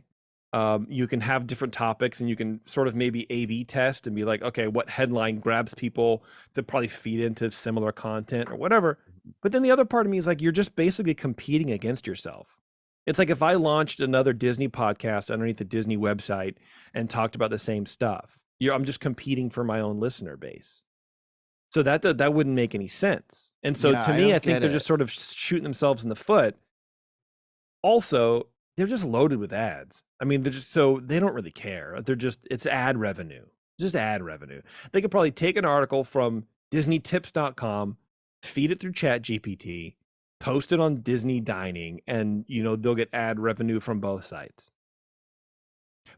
You can have different topics, and you can sort of maybe A/B test and be like, okay, what headline grabs people to probably feed into similar content or whatever. But then the other part of me is like, you're just basically competing against yourself. It's like if I launched another Disney podcast underneath the Disney website and talked about the same stuff. I'm just competing for my own listener base. So that wouldn't make any sense. And so to me, I think they're just sort of shooting themselves in the foot. Also, they're just loaded with ads. I mean, they don't really care. It's ad revenue. Just ad revenue. They could probably take an article from DisneyTips.com, feed it through ChatGPT, post it on Disney Dining, and they'll get ad revenue from both sites.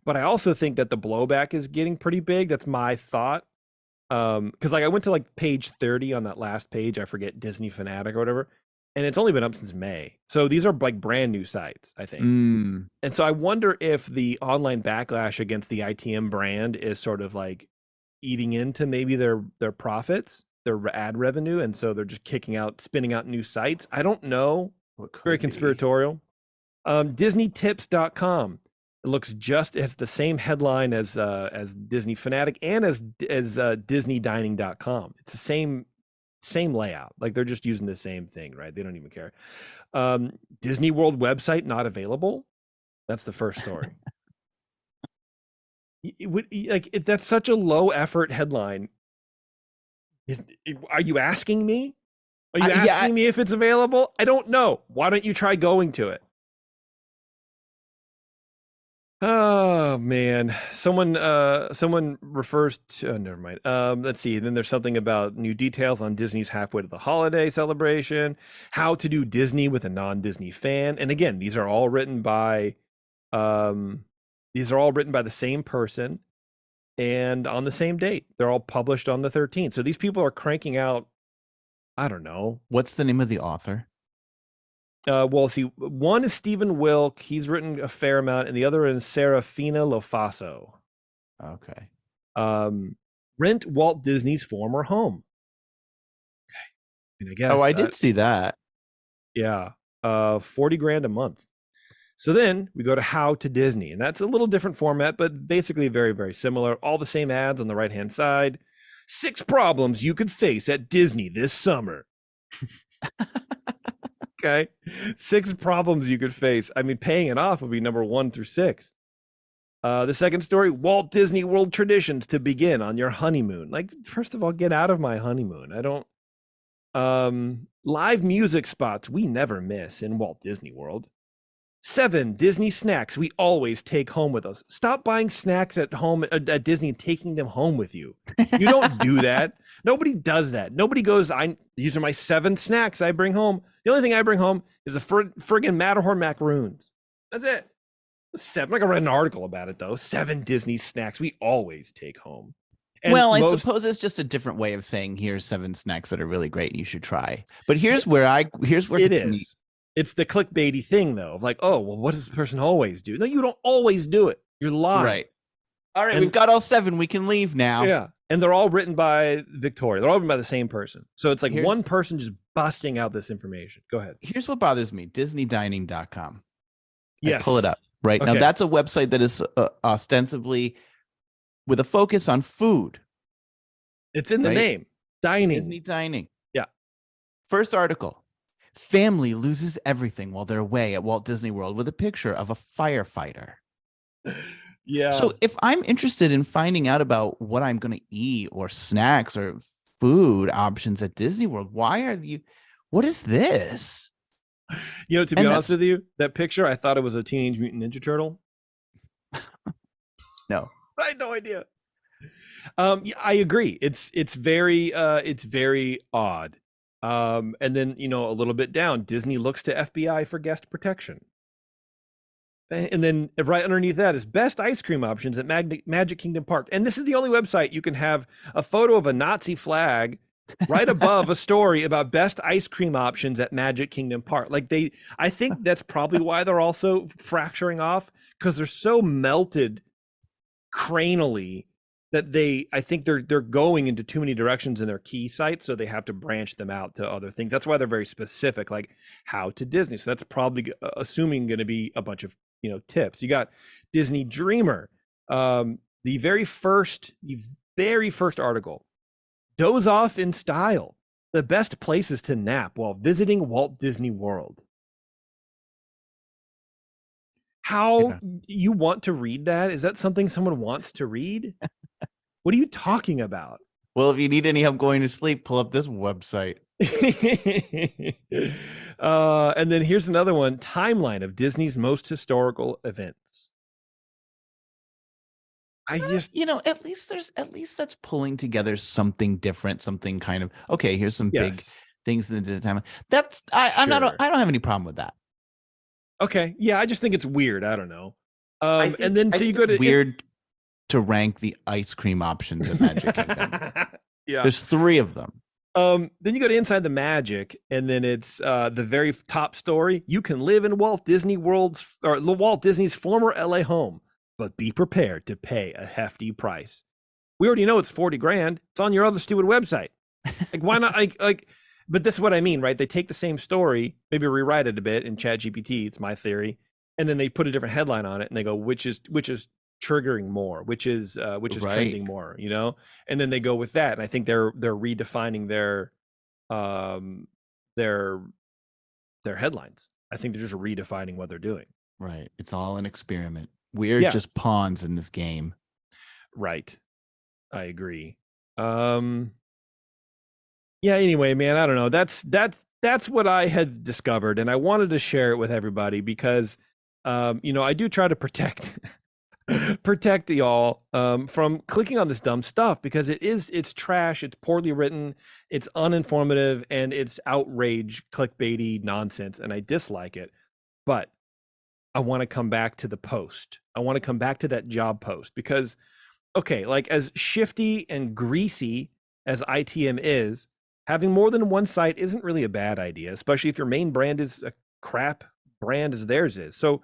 But I also think that the blowback is getting pretty big. That's my thought. Because I went to page 30 on that last page. I forget, Disney Fanatic or whatever. And it's only been up since May. So these are brand new sites, I think. And so I wonder if the online backlash against the ITM brand is sort of eating into maybe their profits, their ad revenue. And so they're just spinning out new sites. I don't know. Very conspiratorial. DisneyTips.com. It has the same headline as Disney Fanatic and as DisneyDining.com. It's the same layout. They're just using the same thing, right? They don't even care. Disney World website not available. That's the first story. That's such a low effort headline. Are you asking me? Are you asking me if it's available? I don't know. Why don't you try going to it? Oh man, someone refers to, never mind. Let's see. Then there's something about new details on Disney's halfway to the holiday celebration, how to do Disney with a non-Disney fan. And again, these are all written by the same person and on the same date. They're all published on the 13th. So these people are cranking out, I don't know. What's the name of the author? Well, see, one is Stephen Wilk. He's written a fair amount, and the other is Serafina Lofaso. Okay. Rent Walt Disney's former home. Okay. I mean, I guess. Oh, I did see that. Yeah. $40,000 a month. So then we go to How to Disney, and that's a little different format, but basically very, very similar. All the same ads on the right-hand side. 6 problems you could face at Disney this summer. Okay. 6 problems you could face. I mean, paying it off would be number 1 through 6. The second story, Walt Disney World traditions to begin on your honeymoon. First of all, get out of my honeymoon. I don't. Live music spots we never miss in Walt Disney World. 7 Disney snacks we always take home with us. Stop buying snacks at home at Disney and taking them home with you. You don't do that. Nobody does that. Nobody goes, these are my 7 snacks I bring home. The only thing I bring home is the friggin' Matterhorn macaroons. That's it. 7. Like I read an article about it though. 7 Disney snacks we always take home. And well, I most- suppose it's just a different way of saying here's 7 snacks that are really great and you should try. But here's where it it's is. neat. It's the clickbaity thing though, of like, oh, well, what does this person always do? No, you don't always do it. You're lying. Right. All right, And- we've got all 7. We can leave now. Yeah. And they're all written by Victoria. They're all written by the same person. So it's like Here's- one person just busting out this information. Go ahead. Here's what bothers me. DisneyDining.com. Yes. Pull it up. Right. Now Okay. that's a website that is ostensibly with a focus on food. It's in the Right? name. Dining. Disney Dining. Yeah. First article. Family loses everything while they're away at Walt Disney World with a picture of a firefighter. Yeah. So if I'm interested in finding out about what I'm going to eat or snacks or food options at Disney World, what is this? You know, to be And honest that's- with you, that picture, I thought it was a Teenage Mutant Ninja Turtle. No. I had no idea. Yeah, I agree. It's very odd. And then, you know, a little bit down, Disney looks to FBI for guest protection. And then right underneath that is best ice cream options at Magic Kingdom Park. And this is the only website you can have a photo of a Nazi flag right above a story about best ice cream options at Magic Kingdom Park. Like I think that's probably why they're also fracturing off, because they're so melted cranially that I think they're going into too many directions in their key sites, so they have to branch them out to other things. That's why they're very specific, like how to Disney. So that's probably assuming going to be a bunch of, you know, tips. You got Disney Dreamer, the very first article. Doze off in style. The best places to nap while visiting Walt Disney World. How you want to read that? Is that something someone wants to read? What are you talking about? Well, if you need any help going to sleep, pull up this website. And then here's another one: timeline of Disney's most historical events. I just, You know, at least that's pulling together something different, something kind of okay. Here's some big yes. things in the Disney timeline. That's I don't have any problem with that. Okay, yeah, I just think it's weird. I don't know. I think- And then I so you think go it's to weird to rank the ice cream options at Magic Kingdom. Yeah. There's 3 of them. Then you go to Inside the Magic, and then it's the very top story. You can live in Walt Disney's former LA home, but be prepared to pay a hefty price. We already know it's $40,000. It's on your other stupid website. Like, why not? But this is what I mean, right? They take the same story, maybe rewrite it a bit in ChatGPT. It's my theory, and then they put a different headline on it, and they go, which is triggering more, which is Right. trending more, you know? And then they go with that, and I think they're redefining their headlines. I think they're just redefining what they're doing. Right. It's all an experiment. We're Yeah. just pawns in this game. Right. I agree. Yeah, anyway, man, I don't know. That's what I had discovered, and I wanted to share it with everybody because you know, I do try to protect y'all from clicking on this dumb stuff, because it's trash, it's poorly written, it's uninformative, and it's outrage clickbaity nonsense, and I dislike it. But I want to come back to the post. I want to come back to that job post, because okay, like as shifty and greasy as ITM is, having more than one site isn't really a bad idea, especially if your main brand is a crap brand as theirs is. So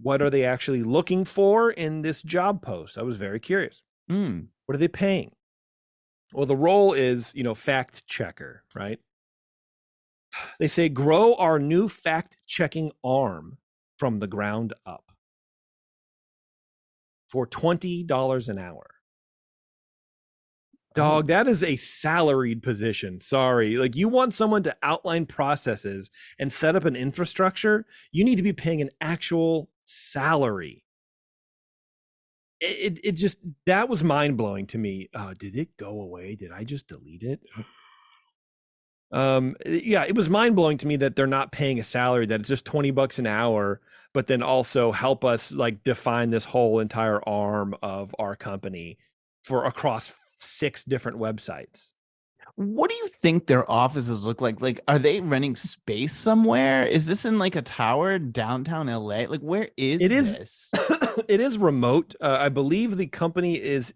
what are they actually looking for in this job post? I was very curious. Mm. What are they paying? Well, the role is, you know, fact checker, right? They say grow our new fact checking arm from the ground up for $20 an hour. Dog, that is a salaried position. Sorry. Like, you want someone to outline processes and set up an infrastructure, you need to be paying an actual salary. It just, that was mind-blowing to me. Did it go away? Did I just delete it? Yeah, it was mind-blowing to me that they're not paying a salary, that it's just $20 an hour, but then also help us like define this whole entire arm of our company for across 6 different websites. What do you think their offices look like? Like, are they renting space somewhere? Is this in like a tower downtown LA? Like, where is It is. this? It is remote. I believe the company is.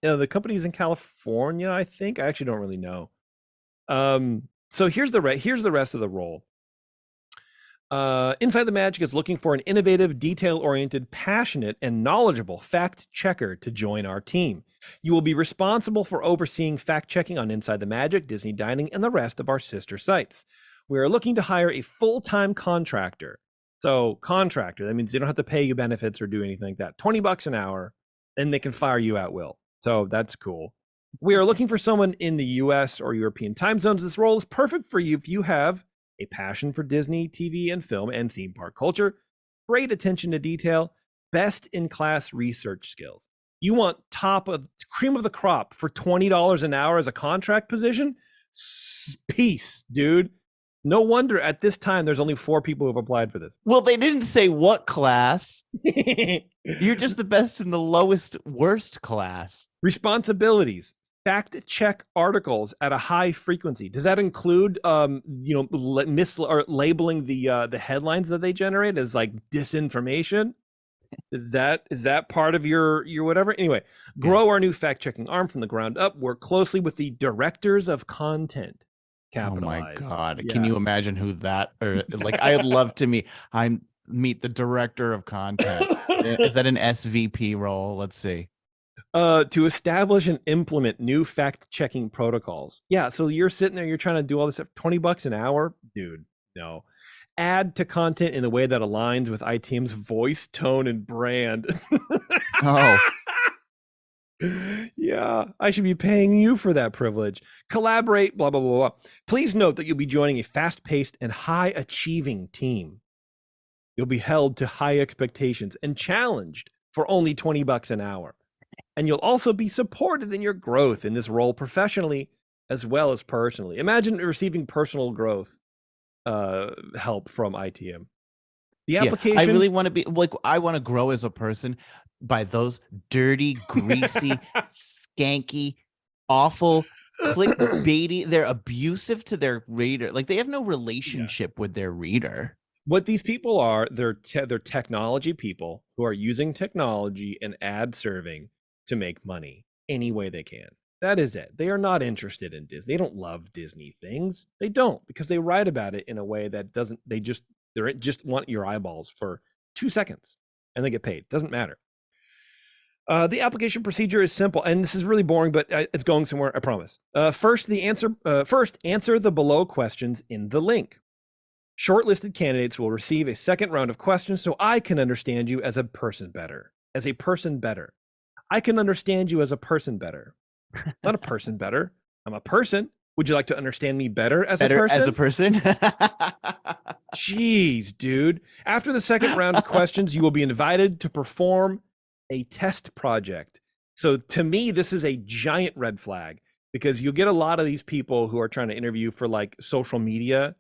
The company is in California. I think. I actually don't really know. So here's the rest of the role. Inside the Magic is looking for an innovative, detail-oriented, passionate, and knowledgeable fact checker to join our team. You will be responsible for overseeing fact checking on Inside the Magic, Disney Dining, and the rest of our sister sites. We are looking to hire a full-time contractor. So contractor, that means they don't have to pay you benefits or do anything like that. $20 an hour, and they can fire you at will. So that's cool. We are looking for someone in the US or European time zones. This role is perfect for you if you have a passion for Disney, TV, and film and theme park culture, great attention to detail, best-in-class research skills. You want cream of the crop for $20 an hour as a contract position? Peace, dude. No wonder at this time there's only 4 people who have applied for this. Well, they didn't say what class. You're just the best in the lowest, worst class. Responsibilities. Fact check articles at a high frequency. Does that include labeling the headlines that they generate as like disinformation? Is that part of your whatever? Anyway, grow our new fact checking arm from the ground up. Work closely with the directors of content. Capitalized. Oh my God. Yeah. Can you imagine who that, or like, I'd love to meet the director of content. Is that an SVP role? Let's see. To establish and implement new fact-checking protocols. Yeah, so you're sitting there, you're trying to do all this stuff. $20 an hour, dude. No. Add to content in the way that aligns with ITM's voice, tone, and brand. Oh. Yeah, I should be paying you for that privilege. Collaborate, blah, blah, blah, blah. Please note that you'll be joining a fast-paced and high-achieving team. You'll be held to high expectations and challenged for only $20 an hour. And you'll also be supported in your growth in this role professionally as well as personally. Imagine receiving personal growth help from ITM. The application. I really want to be like, I want to grow as a person by those dirty, greasy, skanky, awful, clickbaity. They're abusive to their reader. Like, they have no relationship with their reader. What these people are, they're technology people who are using technology and ad serving to make money any way they can. That is it. They are not interested in Disney. They don't love Disney things. They don't, because they write about it in a way that doesn't, they just want your eyeballs for 2 seconds and they get paid. Doesn't matter. The application procedure is simple, and this is really boring, but it's going somewhere, I promise. First, answer the below questions in the link. Shortlisted candidates will receive a second round of questions so I can understand you as a person better. I can understand you as a person better. Not a person better. I'm a person. Would you like to understand me better as a person? Jeez, dude. After the second round of questions, you will be invited to perform a test project. So to me, this is a giant red flag, because you'll get a lot of these people who are trying to interview for like social media.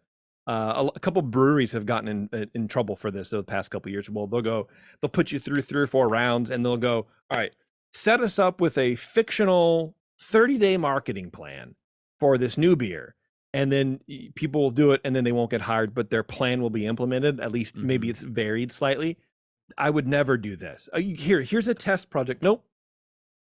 A couple breweries have gotten in trouble for this over the past couple of years. Well, they'll put you through 3 or 4 rounds and they'll go, all right, set us up with a fictional 30-day marketing plan for this new beer. And then people will do it and then they won't get hired, but their plan will be implemented. At least maybe it's varied slightly. I would never do this. Here's a test project. Nope.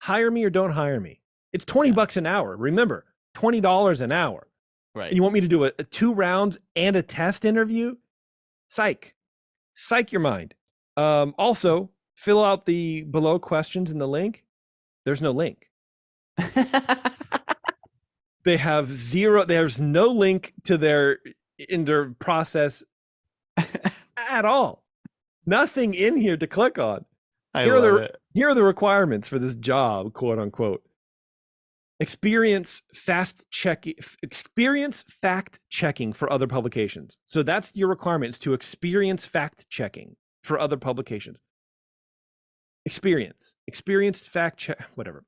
Hire me or don't hire me. It's $20 an hour. Remember, $20 an hour. Right. You want me to do a 2 rounds and a test interview? Psych your mind. Also, fill out the below questions in the link. There's no link. There's no link to their process at all. Nothing in here to click on. Here are the requirements for this job, quote unquote. Experience fact checking for other publications. So that's your requirements, to experience fact checking for other publications. Experienced fact check, whatever.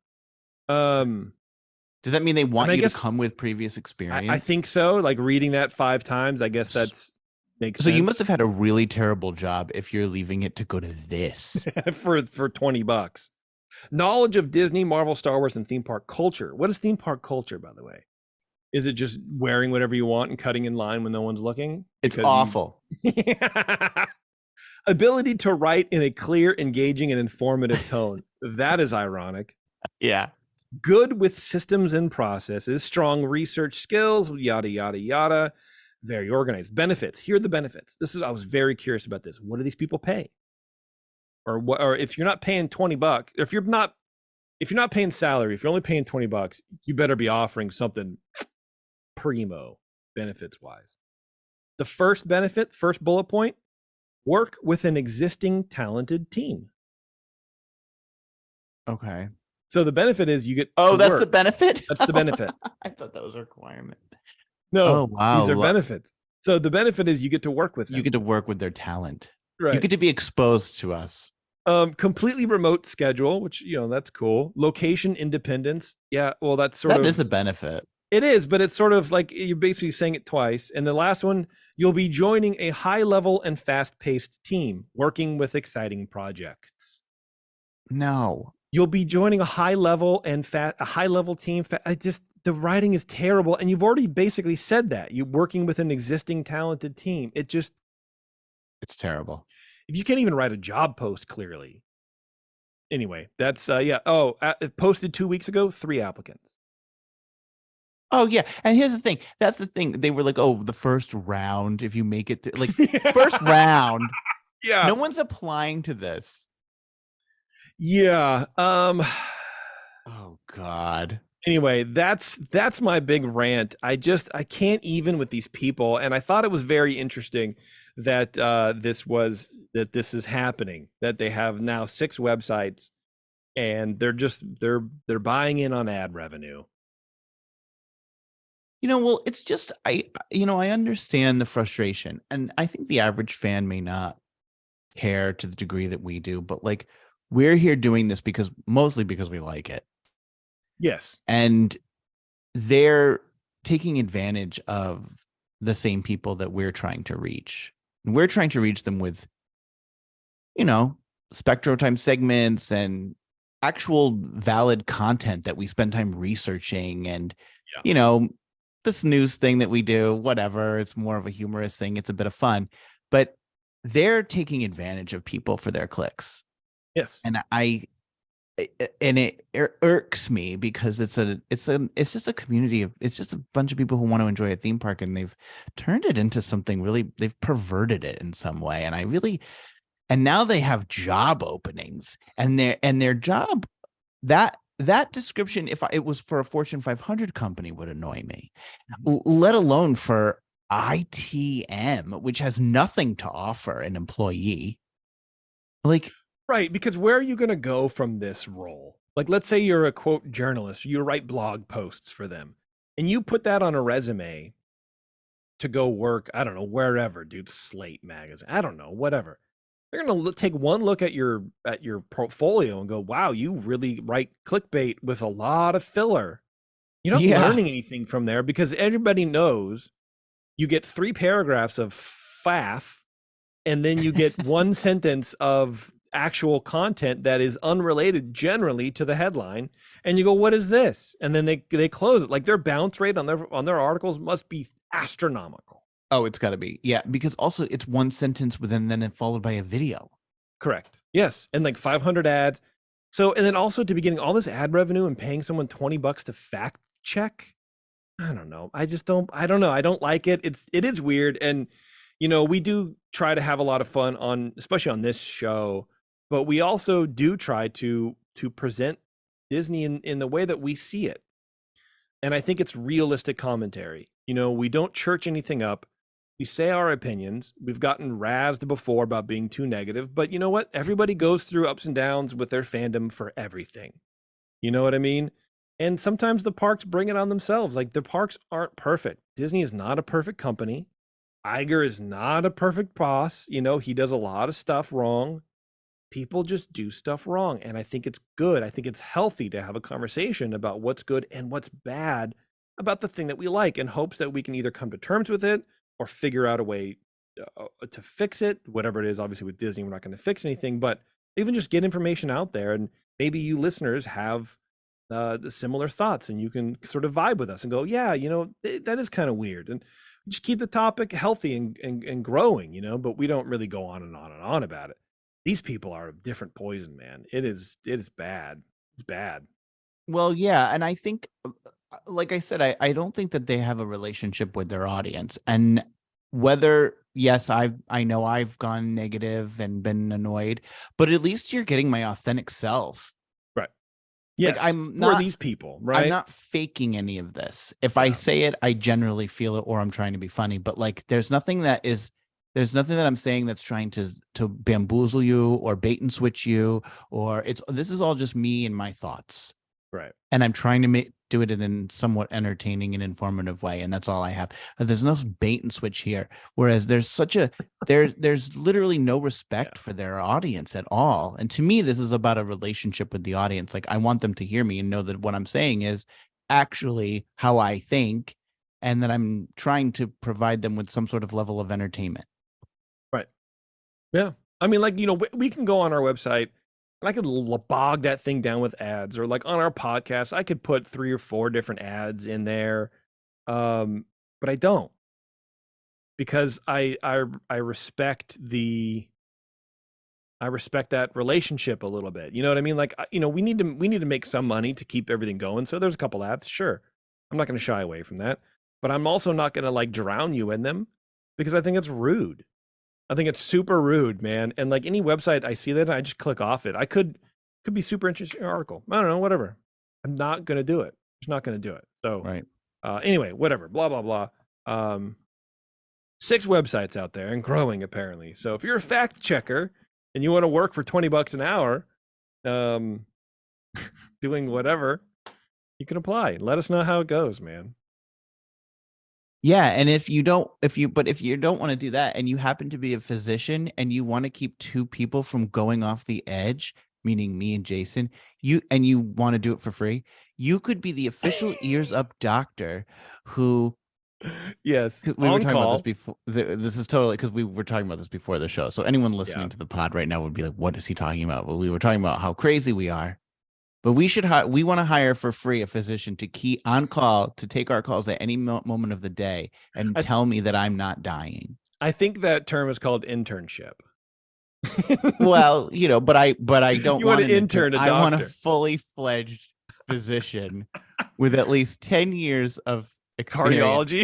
Does that mean they want you to come with previous experience? I think so. Like reading that 5 times, I guess that's makes sense. So you must have had a really terrible job if you're leaving it to go to this for $20. Knowledge of Disney, Marvel, Star Wars, and theme park culture. What is theme park culture, by the way? Is it just wearing whatever you want and cutting in line when no one's looking? It's Because awful. Ability to write in a clear, engaging, and informative tone. That is ironic. Yeah. Good with systems and processes, strong research skills, yada, yada, yada. Very organized. Benefits. Here are the benefits. I was very curious about this. What do these people pay? Or what, or if you're not paying $20, if you're not paying salary, if you're only paying $20, you better be offering something primo benefits wise. The first benefit, first bullet point, work with an existing talented team. Okay. So the benefit is you get that's work. the benefit? That's the benefit. I thought that was a requirement. No, Oh, wow. these are benefits. So the benefit is you get to work with them. You get to work with their talent. Right. You get to be exposed to us. Completely remote schedule, which, that's cool. Location independence. Yeah, well, that's sort of... That is a benefit. It is, but it's sort of like you're basically saying it twice. And the last one, you'll be joining a high-level and fast-paced team working with exciting projects. No. You'll be joining a high-level team. The writing is terrible, and you've already basically said that. You're working with an existing talented team. It's terrible. If you can't even write a job post clearly. Anyway, that's posted 2 weeks ago, 3 applicants. Oh, yeah. And here's the thing. That's the thing. They were like, the first round, if you make it to first round. Yeah. No one's applying to this. Yeah. Oh, God. Anyway, that's my big rant. I can't even with these people. And I thought it was very interesting that this is happening, that they have now 6 websites and they're buying in on ad revenue. Well, it's just, I understand the frustration, and I think the average fan may not care to the degree that we do, but we're here doing this mostly because we like it. Yes. And they're taking advantage of the same people that we're trying to reach. And we're trying to reach them with, Spectro Time segments and actual valid content that we spend time researching. And, this news thing that we do, whatever, it's more of a humorous thing. It's a bit of fun, but they're taking advantage of people for their clicks. Yes. And it irks me because it's just a community it's just a bunch of people who want to enjoy a theme park, and they've turned it into something really, they've perverted it in some way. And now they have job openings, and their job, that description, if it was for a Fortune 500 company, would annoy me, let alone for ITM, which has nothing to offer an employee. Right, because where are you going to go from this role? Let's say you're a quote journalist, you write blog posts for them, and you put that on a resume to go work, I don't know, wherever, dude, Slate magazine, I don't know, whatever. They're going to take one look at your portfolio and go, wow, you really write clickbait with a lot of filler. You're not learning anything from there, because everybody knows you get 3 paragraphs of faff, and then you get 1 sentence of actual content that is unrelated generally to the headline, and you go, what is this? And then they close it. Their bounce rate on their articles must be astronomical. Oh, it's got to be. Yeah, because also it's 1 sentence within, then followed by a video. Correct. Yes, and 500 ads. So, and then also to be getting all this ad revenue and paying someone $20 to fact check. I don't know. I don't know. I don't like it. It is weird. And, we do try to have a lot of fun especially on this show, but we also do try to present Disney in the way that we see it. And I think it's realistic commentary. We don't church anything up. We say our opinions. We've gotten razzed before about being too negative, but you know what? Everybody goes through ups and downs with their fandom for everything. You know what I mean? And sometimes the parks bring it on themselves. The parks aren't perfect. Disney is not a perfect company. Iger is not a perfect boss. He does a lot of stuff wrong. People just do stuff wrong. And I think it's good. I think it's healthy to have a conversation about what's good and what's bad about the thing that we like, in hopes that we can either come to terms with it or figure out a way to fix it, whatever it is. Obviously with Disney, we're not going to fix anything, but even just get information out there. And maybe you listeners have the similar thoughts, and you can sort of vibe with us and go, yeah, that is kind of weird, and just keep the topic healthy and growing, but we don't really go on and on and on about it. These people are a different poison, man. It is bad. It's bad. Well, yeah, and I think, like I said, I don't think that they have a relationship with their audience, and whether yes, I know I've gone negative and been annoyed, but at least you're getting my authentic self. Right. Yes. I'm Who not are these people, right? I'm not faking any of this. If I say it, I generally feel it, or I'm trying to be funny. But like, there's nothing that I'm saying that's trying to bamboozle you or bait and switch you, or this is all just me and my thoughts. Right. And I'm trying to do it in a somewhat entertaining and informative way. And that's all I have. There's no bait and switch here. Whereas there's literally no respect for their audience at all. And to me, this is about a relationship with the audience. Like, I want them to hear me and know that what I'm saying is actually how I think, and that I'm trying to provide them with some sort of level of entertainment. Right. Yeah. I mean, like, we can go on our website and I could bog that thing down with ads, or like on our podcast, I could put 3 or 4 different ads in there. But I don't, because I respect that relationship a little bit. You know what I mean? Like, we need to make some money to keep everything going. So there's a couple ads. Sure. I'm not going to shy away from that, but I'm also not going to like drown you in them, because I think it's rude. I think it's super rude, man. And like any website I see that, I just click off it. I could be super interesting article. I don't know, whatever. I'm not going to do it. Just not going to do it. So right. Anyway, whatever, blah, blah, blah. 6 websites out there and growing, apparently. So if you're a fact checker and you want to work for $20 an hour, doing whatever, you can apply. Let us know how it goes, man. Yeah, and if you don't want to do that, and you happen to be a physician and you want to keep 2 people from going off the edge, meaning me and Jason, you want to do it for free, you could be the official EarzUp doctor who. Yes, we were talking about this before. This is totally because we were talking about this before the show. So anyone listening to the pod right now would be like, "What is he talking about?" Well, we were talking about how crazy we are. But we want to hire for free a physician to keep on call, to take our calls at any moment of the day and tell me that I'm not dying. I think that term is called internship. Well, but I don't want an intern. I want a fully fledged physician with at least 10 years of cardiology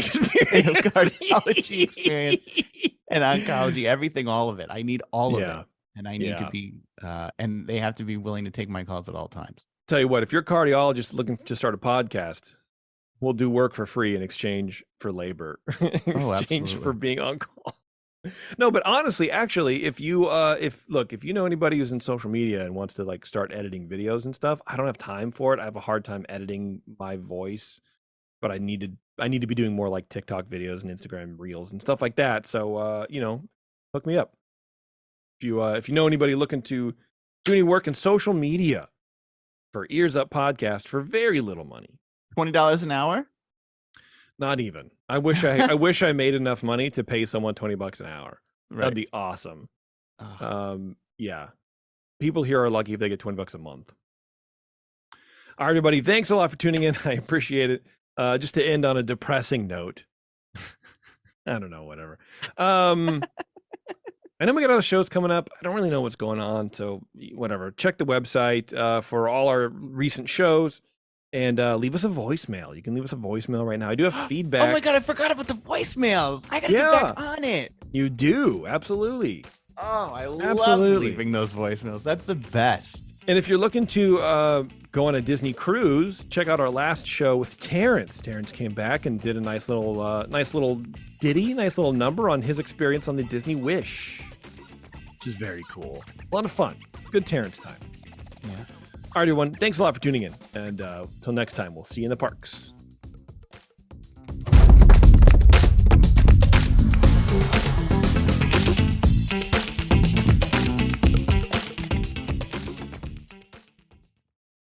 experience and oncology, everything, all of it. I need all of it. And I need to be, and they have to be willing to take my calls at all times. Tell you what, if you're a cardiologist looking to start a podcast, we'll do work for free in exchange for labor, exchange for being on call. No, but honestly, actually, if you know anybody who's in social media and wants to like start editing videos and stuff, I don't have time for it. I have a hard time editing my voice, but I need to be doing more like TikTok videos and Instagram reels and stuff like that. So, hook me up. If you know anybody looking to do any work in social media for EarzUp podcast for very little money, $20 an hour. Not even. I wish I made enough money to pay someone $20 an hour. Right. That'd be awesome. Yeah. People here are lucky if they get $20 a month. All right, everybody. Thanks a lot for tuning in. I appreciate it. Just to end on a depressing note. I don't know, whatever. I know we got other shows coming up. I don't really know what's going on, so whatever. Check the website for all our recent shows, and leave us a voicemail. You can leave us a voicemail right now. I do have feedback. Oh my God, I forgot about the voicemails. I gotta get back on it. You do, absolutely. Oh, I love leaving those voicemails. That's the best. And if you're looking to go on a Disney cruise, check out our last show with Terrence. Terrence came back and did a nice little ditty, nice little number on his experience on the Disney Wish, which is very cool. A lot of fun. Good Terrence time. Yeah. All right, everyone. Thanks a lot for tuning in. And till next time, we'll see you in the parks.